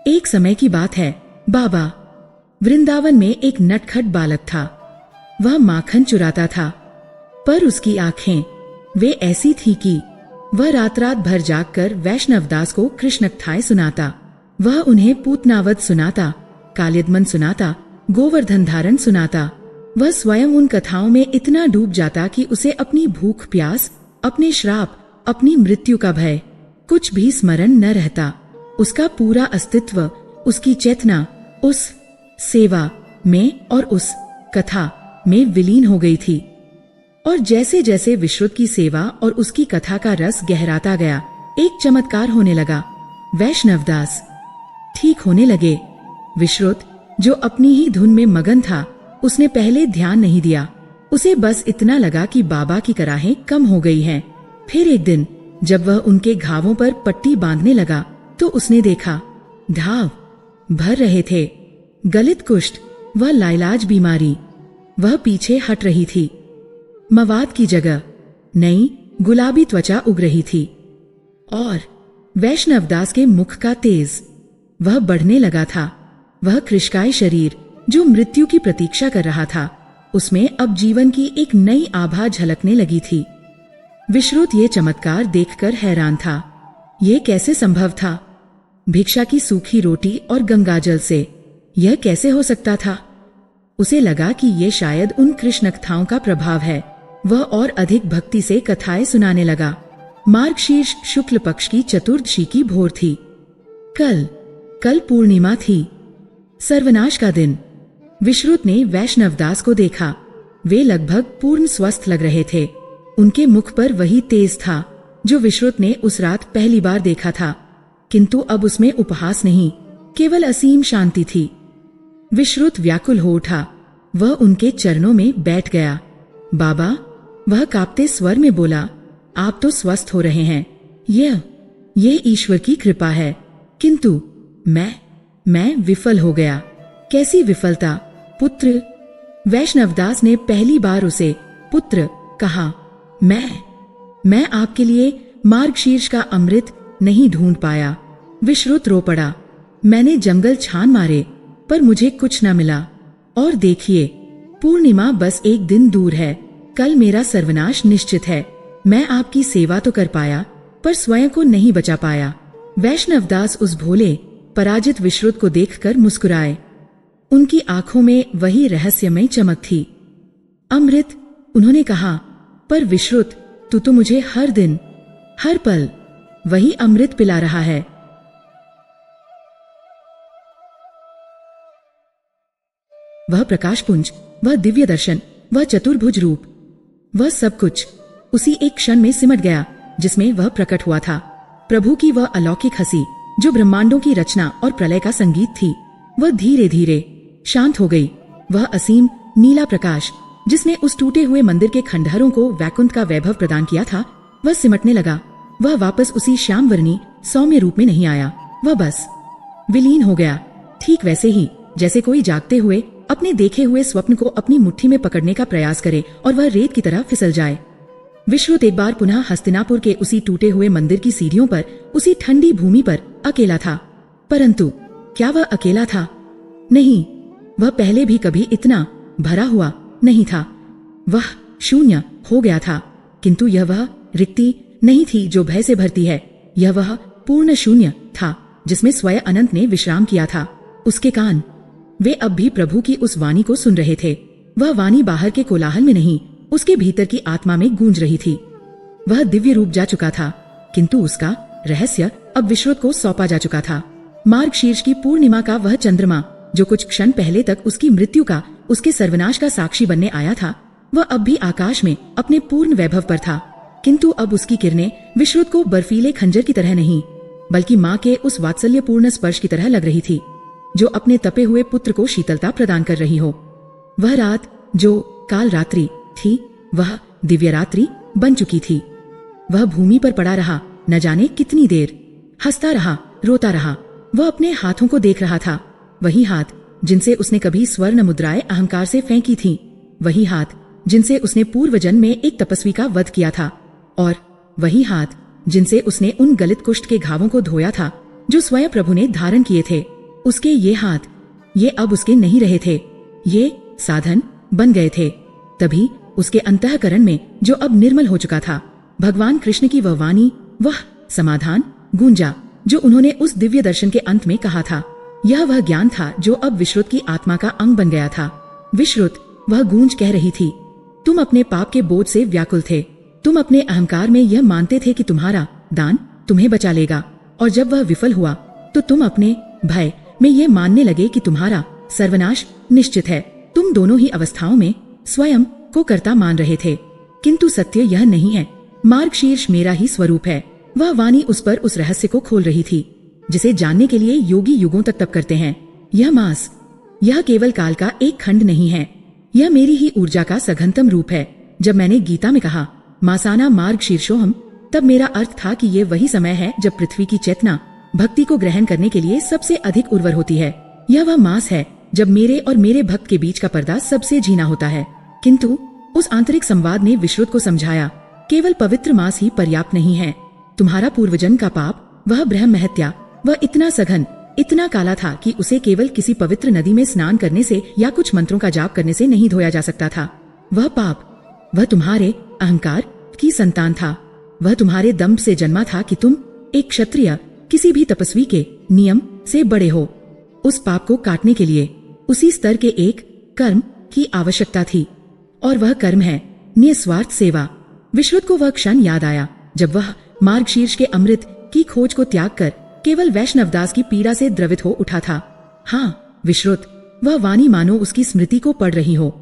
एक समय की बात है बाबा, वृंदावन में एक नटखट बालक था। वह माखन चुराता था, पर उसकी आंखें वे ऐसी थी कि वह रात रात भर जागकर वैष्णवदास को कृष्ण कथाएं सुनाता। वह उन्हें पूतनावत सुनाता, कालियदमन सुनाता, गोवर्धन धारण सुनाता। वह स्वयं उन कथाओं में इतना डूब जाता कि उसे अपनी भूख प्यास, अपने श्राप, अपनी मृत्यु का भय कुछ भी स्मरण न रहता। उसका पूरा अस्तित्व, उसकी चेतना उस सेवा में और उस कथा में विलीन हो गई थी। और जैसे जैसे विश्रुत की सेवा और उसकी कथा का रस गहराता गया, एक चमत्कार होने लगा। वैष्णवदास ठीक होने लगे। विश्रुत, जो अपनी ही धुन में मगन था, उसने पहले ध्यान नहीं दिया। उसे बस इतना लगा कि बाबा की कराहें कम हो गई हैं। फिर एक दिन जब वह उनके घावों पर पट्टी बांधने लगा तो उसने देखा घाव भर रहे थे। गलित कुष्ठ व लाइलाज बीमारी। वह पीछे हट रही थी। मवाद की जगह नई गुलाबी त्वचा उग रही थी और वैष्णवदास के मुख का तेज वह बढ़ने लगा था। वह कृष्काय शरीर जो मृत्यु की प्रतीक्षा कर रहा था, उसमें अब जीवन की एक नई आभा झलकने लगी थी। विश्रुत ये चमत्कार देखकर हैरान था। ये कैसे संभव था? भिक्षा की सूखी रोटी और गंगाजल से यह कैसे हो सकता था? उसे लगा कि ये शायद उन कृष्ण कथाओं का प्रभाव है। वह और अधिक भक्ति से कथाएं सुनाने लगा। मार्गशीर्ष शुक्ल पक्ष की चतुर्दशी की भोर थी। कल पूर्णिमा थी, सर्वनाश का दिन। विश्रुत ने वैष्णवदास को देखा। वे लगभग पूर्ण स्वस्थ लग रहे थे। उनके मुख पर वही तेज था जो विश्रुत ने उस रात पहली बार देखा था, किंतु अब उसमें उपहास नहीं, केवल असीम शांति थी। विश्रुत व्याकुल हो उठा। वह उनके चरणों में बैठ गया। बाबा, वह कांपते स्वर में बोला, आप तो स्वस्थ हो रहे हैं। यह ईश्वर की कृपा है, किंतु मैं विफल हो गया। कैसी विफलता? पुत्र। वैष्णवदास ने पहली बार उसे पुत्र कहा। मैं आपके लिए मार्गशीर्ष का अमृत नहीं ढूंढ पाया। विश्रुत रो पड़ा। मैंने जंगल छान मारे, पर मुझे कुछ न मिला। और देखिए, पूर्णिमा बस एक दिन दूर है। कल मेरा सर्वनाश निश्चित है। मैं आपकी सेवा तो कर पाया, पर स्वयं को नहीं बचा पाया। वैष्णवदास उस भोले पराजित विश्रुत को देखकर मुस्कुराए। उनकी आंखों में वही रहस्यमय चमक थी। अमृत, उन्होंने कहा, पर विश्रुत, तू तो मुझे हर दिन हर पल वही अमृत पिला रहा है। वह प्रकाशपुंज, वह दिव्य दर्शन, वह चतुर्भुज रूप, वह सब कुछ उसी एक क्षण में सिमट गया जिसमें वह प्रकट हुआ था। प्रभु की वह अलौकिक हंसी जो ब्रह्मांडों की रचना और प्रलय का संगीत थी, वह धीरे धीरे शांत हो गई। वह असीम नीला प्रकाश जिसने उस टूटे हुए मंदिर के खंडहरों को वैकुंठ का वैभव प्रदान किया था, वह सिमटने लगा। वह वापस उसी श्यामवर्णी सौम्य रूप में नहीं आया। वह बस विलीन हो गया, ठीक वैसे ही जैसे कोई जागते हुए अपने देखे हुए स्वप्न को अपनी मुट्ठी में पकड़ने का प्रयास करे और वह रेत की तरह फिसल जाए। विश्रुत एक बार पुनः हस्तिनापुर के उसी टूटे हुए मंदिर की सीढ़ियों पर, उसी ठंडी भूमि पर अकेला था। परंतु क्या वह अकेला था? नहीं, वह पहले भी कभी इतना भरा हुआ नहीं था। शून्य हो गया था, किंतु यह वह रिक्ति नहीं थी जो भय से भरती है। यह वह पूर्ण शून्य था जिसमें स्वयं अनंत ने विश्राम किया था। उसके कान, वे अब भी प्रभु की उस वाणी को सुन रहे थे। वह वाणी बाहर के कोलाहल में नहीं, उसके भीतर की आत्मा में गूंज रही थी। वह दिव्य रूप जा चुका था, किंतु उसका रहस्य अब विश्रुत को सौंपा जा चुका था। मार्गशीर्ष की पूर्णिमा का वह चंद्रमा जो कुछ क्षण पहले तक उसकी मृत्यु का, उसके सर्वनाश का साक्षी बनने आया था, वह अब भी आकाश में अपने पूर्ण वैभव पर था। किंतु अब उसकी किरणें विश्रुत को बर्फीले खंजर की तरह नहीं, बल्कि माँ के उस वात्सल्यपूर्ण स्पर्श की तरह लग रही थी, जो अपने तपे हुए पुत्र को शीतलता प्रदान कर रही हो। वह रात जो काल रात्रि थी, वह दिव्य रात्रि बन चुकी थी। वह भूमि पर पड़ा रहा, न जाने कितनी देर, हंसता रहा, रोता रहा। वह अपने हाथों को देख रहा था, वही हाथ जिनसे उसने कभी स्वर्ण मुद्राएं अहंकार से फेंकी थीं, वही हाथ जिनसे उसने पूर्व जन्म में एक तपस्वी का वध किया था, और वही हाथ जिनसे उसने उन गलित कुष्ठ के घावों को धोया था जो स्वयं प्रभु ने धारण किए थे। उसके ये हाथ, ये अब उसके नहीं रहे थे, ये साधन बन गए थे। तभी उसके अंतःकरण में, जो अब निर्मल हो चुका था, भगवान कृष्ण की वह वाणी, वह समाधान गूंजा जो उन्होंने उस दिव्य दर्शन के अंत में कहा था। यह वह ज्ञान था जो अब विश्रुत की आत्मा का अंग बन गया था। विश्रुत, वह गूंज कह रही थी, तुम अपने पाप के बोझ से व्याकुल थे। तुम अपने अहंकार में यह मानते थे कि तुम्हारा दान तुम्हें बचा लेगा, और जब वह विफल हुआ तो तुम अपने भय में यह मानने लगे कि तुम्हारा सर्वनाश निश्चित है। तुम दोनों ही अवस्थाओं में स्वयं को कर्ता मान रहे थे, किंतु सत्य यह नहीं है। मार्गशीर्ष मेरा ही स्वरूप है। वह वाणी उस पर उस रहस्य को खोल रही थी जिसे जानने के लिए योगी युगों तक तप करते हैं। यह मास, यह केवल काल का एक खंड नहीं है, यह मेरी ही ऊर्जा का सघनतम रूप है। जब मैंने गीता में कहा मासाना मार्गशीर्षोहम, तब मेरा अर्थ था कि ये वही समय है जब पृथ्वी की चेतना भक्ति को ग्रहण करने के लिए सबसे अधिक उर्वर होती है। यह वह मास है जब मेरे और मेरे भक्त के बीच का पर्दा सबसे झीना होता है। किंतु उस आंतरिक संवाद ने विश्रुत को समझाया, केवल पवित्र मास ही पर्याप्त नहीं है। तुम्हारा पूर्वजन्म का पाप, वह ब्रह्म हत्या, वह इतना सघन, इतना काला था कि उसे केवल किसी पवित्र नदी में स्नान करने से या कुछ मंत्रों का जाप करने से नहीं धोया जा सकता था। वह पाप, वह तुम्हारे अहंकार की संतान था। वह तुम्हारे दंभ से जन्मा था कि तुम एक क्षत्रिय, किसी भी तपस्वी के नियम से बड़े हो। उस पाप को काटने के लिए उसी स्तर के एक कर्म की आवश्यकता थी, और वह कर्म है निस्वार्थ सेवा। विश्रुत को वह क्षण याद आया जब वह मार्गशीर्ष के अमृत की खोज को त्याग कर केवल वैष्णवदास की पीड़ा से द्रवित हो उठा था। हाँ विश्रुत, वह वाणी मानो उसकी स्मृति को पढ़ रही हो।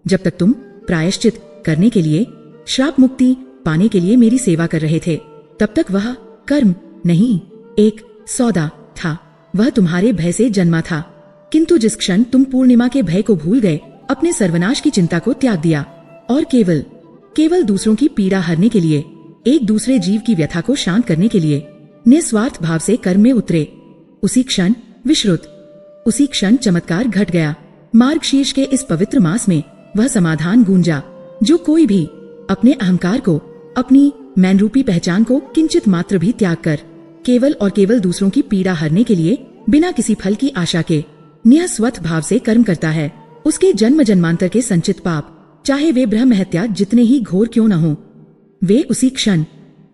जब तक तुम प्रायश्चित करने के लिए, श्राप मुक्ति पाने के लिए मेरी सेवा कर रहे थे, तब तक वह कर्म नहीं, एक सौदा था। वह तुम्हारे भय से जन्मा था, किंतु जिस क्षण तुम पूर्णिमा के भय को भूल गए, अपने सर्वनाश की चिंता को त्याग दिया और केवल दूसरों की पीड़ा हरने के लिए, एक दूसरे जीव की व्यथा को शांत करने के लिए निस्वार्थ भाव से कर्म में उतरे, उसी क्षण विश्रुत, उसी क्षण चमत्कार घट गया। मार्गशीर्ष के इस पवित्र मास में वह समाधान गूंजा जो कोई भी अपने अहंकार को, अपनी मैं रूपी पहचान को किंचित मात्र भी त्याग कर केवल और केवल दूसरों की पीड़ा हरने के लिए, बिना किसी फल की आशा के निस्वार्थ भाव से कर्म करता है, उसके जन्म जन्मांतर के संचित पाप, चाहे वे ब्रह्म हत्या जितने ही घोर क्यों न हो, वे उसी क्षण,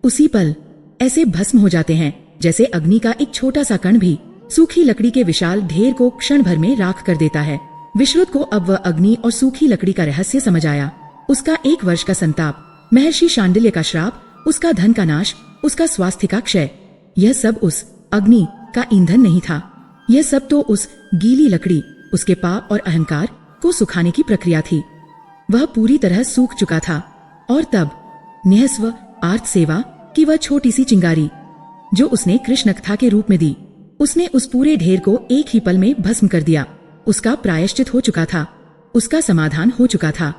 उसी पल ऐसे भस्म हो जाते हैं जैसे अग्नि का एक छोटा सा कण भी सूखी लकड़ी के विशाल ढेर को क्षण भर में राख कर देता है। विश्रुत को अब वह अग्नि और सूखी लकड़ी का रहस्य समझ आया। उसका 1 वर्ष का संताप, महर्षि शांडिल्य का श्राप, उसका धन का नाश, उसका स्वास्थ्य का क्षय, यह सब उस अग्नि का ईंधन नहीं था। यह सब तो उस गीली लकड़ी, उसके पाप और अहंकार को सुखाने की प्रक्रिया थी। वह पूरी तरह सूख चुका था, और तब निःस्व आर्त सेवा की वह छोटी सी चिंगारी जो उसने कृष्ण कथा के रूप में दी, उसने उस पूरे ढेर को एक ही पल में भस्म कर दिया। उसका प्रायश्चित हो चुका था, उसका समाधान हो चुका था,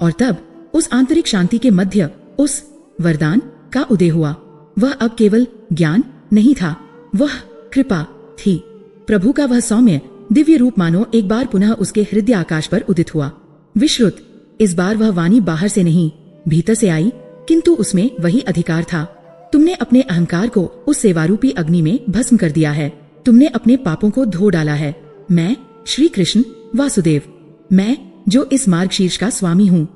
और तब उस आंतरिक शांति के मध्य उस वरदान का उदय हुआ। वह अब केवल ज्ञान नहीं था, वह कृपा थी। प्रभु का वह सौम्य दिव्य रूप मानो एक बार पुनः उसके हृदय आकाश पर उदित हुआ। विश्रुत, इस बार वह वाणी बाहर से नहीं, भीतर से आई, किंतु उसमें वही अधिकार था। तुमने अपने अहंकार को उस सेवारूपी अग्नि में भस्म कर दिया है। तुमने अपने पापों को धो डाला है। मैं श्री कृष्ण वासुदेव, मैं जो इस मार्गशीर्ष का स्वामी हूँ,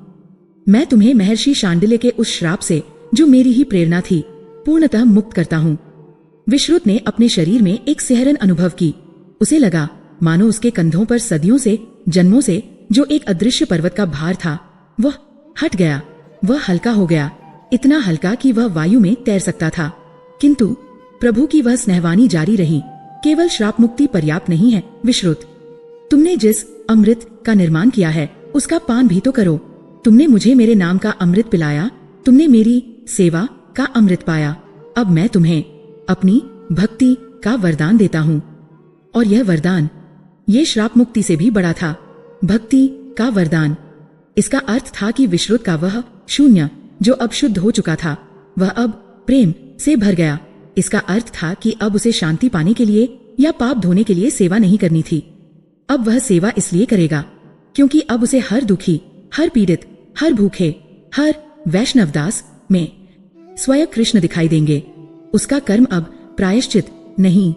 मैं तुम्हें महर्षि शांडिल्य के उस श्राप से, जो मेरी ही प्रेरणा थी, पूर्णतः मुक्त करता हूँ। विश्रुत ने अपने शरीर में एक सिहरन अनुभव की। उसे लगा मानो उसके कंधों पर सदियों से, जन्मों से जो एक अदृश्य पर्वत का भार था, वह हट गया। वह हल्का हो गया, इतना हल्का कि वह वायु में तैर सकता था। किंतु प्रभु की वह स्नेहवानी जारी रही, केवल श्राप मुक्ति पर्याप्त नहीं है विश्रुत। तुमने जिस अमृत का निर्माण किया है उसका पान भी तो करो। तुमने मुझे मेरे नाम का अमृत पिलाया, तुमने मेरी सेवा का अमृत पाया। अब मैं तुम्हें अपनी भक्ति का वरदान देता हूँ। और यह वरदान, ये श्राप मुक्ति से भी बड़ा था। भक्ति का वरदान, इसका अर्थ था कि विश्रुत का वह शून्य जो अब शुद्ध हो चुका था, वह अब प्रेम से भर गया। इसका अर्थ था कि अब उसे शांति पाने के लिए या पाप धोने के लिए सेवा नहीं करनी थी। अब वह सेवा इसलिए करेगा क्योंकि अब उसे हर दुखी, हर पीड़ित, हर भूखे, हर वैष्णवदास में स्वयं कृष्ण दिखाई देंगे। उसका कर्म अब प्रायश्चित नहीं,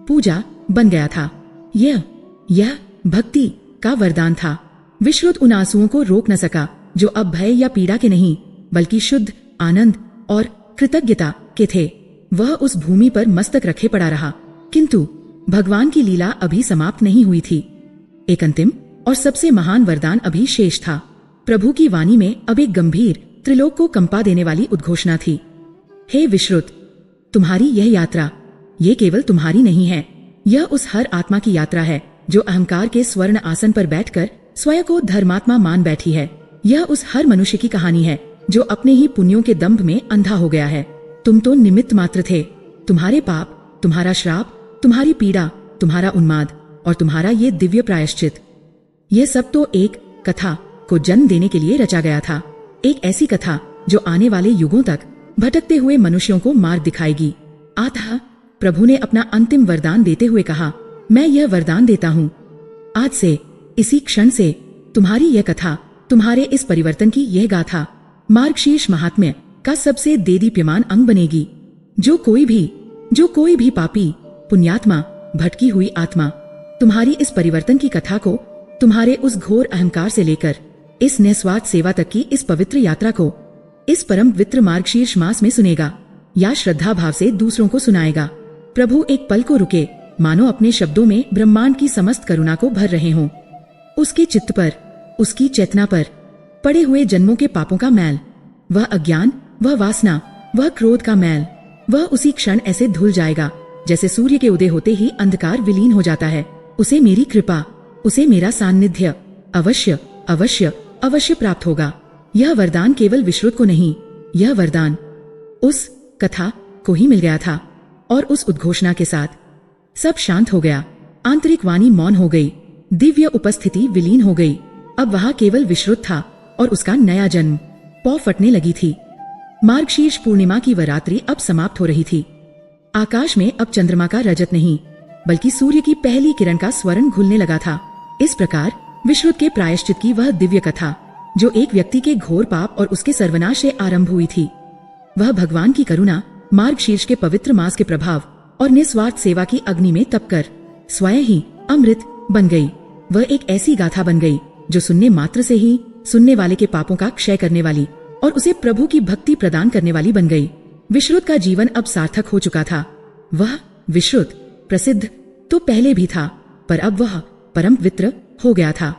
पूजा बन गया था। यह भक्ति का वरदान था। विश्रुत उन आंसुओं को रोक न सका जो अब भय या पीड़ा के नहीं, बल्कि शुद्ध आनंद और कृतज्ञता के थे। वह उस भूमि पर मस्तक रखे पड़ा रहा। किंतु भगवान की लीला अभी समाप्त नहीं हुई थी। एक अंतिम और सबसे महान वरदान अभी शेष था। प्रभु की वाणी में अब एक गंभीर, त्रिलोक को कंपा देने वाली उद्घोषणा थी। हे विश्रुत, तुम्हारी यह यात्रा, ये केवल तुम्हारी नहीं है, यह उस हर आत्मा की यात्रा है जो अहंकार के स्वर्ण आसन पर बैठकर स्वयं को धर्मात्मा मान बैठी है। यह उस हर मनुष्य की कहानी है जो अपने ही पुण्यों के दंभ में अंधा हो गया है। तुम तो निमित्त मात्र थे। तुम्हारे पाप, तुम्हारा श्राप, तुम्हारी पीड़ा, तुम्हारा उन्माद और तुम्हारा ये दिव्य प्रायश्चित, यह सब तो एक कथा को जन्म देने के लिए रचा गया था। एक ऐसी कथा जो आने वाले युगों तक भटकते हुए मनुष्यों को मार्ग दिखाएगी। अतः प्रभु ने अपना अंतिम वरदान देते हुए कहा, मैं यह वरदान देता हूँ, आज से, इसी क्षण से तुम्हारी यह कथा, तुम्हारे इस परिवर्तन की यह गाथा मार्गशीर्ष महात्म्य का सबसे देदीप्यमान अंग बनेगी। जो कोई भी पापी, पुण्यात्मा, भटकी हुई आत्मा तुम्हारी इस परिवर्तन की कथा को, तुम्हारे उस घोर अहंकार से लेकर इस निस्वार्थ सेवा तक की इस पवित्र यात्रा को, इस परम पवित्र मार्गशीर्ष मास में सुनेगा या श्रद्धा भाव से दूसरों को सुनाएगा। प्रभु एक पल को रुके, मानो अपने शब्दों में ब्रह्मांड की समस्त करुणा को भर रहे हों। उसके चित्त पर, उसकी चेतना पर पड़े हुए जन्मों के पापों का मैल, वह अज्ञान, वह वासना, वह क्रोध का मैल, वह उसी क्षण ऐसे धुल जाएगा जैसे सूर्य के उदय होते ही अंधकार विलीन हो जाता है। उसे मेरी कृपा, उसे मेरा सान्निध्य अवश्य अवश्य अवश्य प्राप्त होगा। यह वरदान केवल विश्रुत को नहीं, यह वरदान उस कथा को ही मिल गया था। और उस उद्घोषणा के साथ सब शांत हो गया। आंतरिक वाणी मौन हो गई, दिव्य उपस्थिति विलीन हो गई। अब वहां केवल विश्रुत था और उसका नया जन्म। पौ फटने लगी थी। मार्गशीर्ष पूर्णिमा की वह रात्रि अब समाप्त हो रही थी। आकाश में अब चंद्रमा का रजत नहीं, बल्कि सूर्य की पहली किरण का स्वर्ण घुलने लगा था। इस प्रकार विश्रुत के प्रायश्चित की वह दिव्य कथा, जो एक व्यक्ति के घोर पाप और उसके सर्वनाश से आरंभ हुई थी, वह भगवान की करुणा, मार्गशीर्ष के पवित्र मास के प्रभाव और निस्वार्थ सेवा की अग्नि में तपकर स्वयं ही अमृत बन गई। वह एक ऐसी गाथा बन गई जो सुनने मात्र से ही सुनने वाले के पापों का क्षय करने वाली और उसे प्रभु की भक्ति प्रदान करने वाली बन गई। विश्रुत का जीवन अब सार्थक हो चुका था। वह विश्रुत प्रसिद्ध तो पहले भी था, पर अब वह परम पवित्र हो गया था।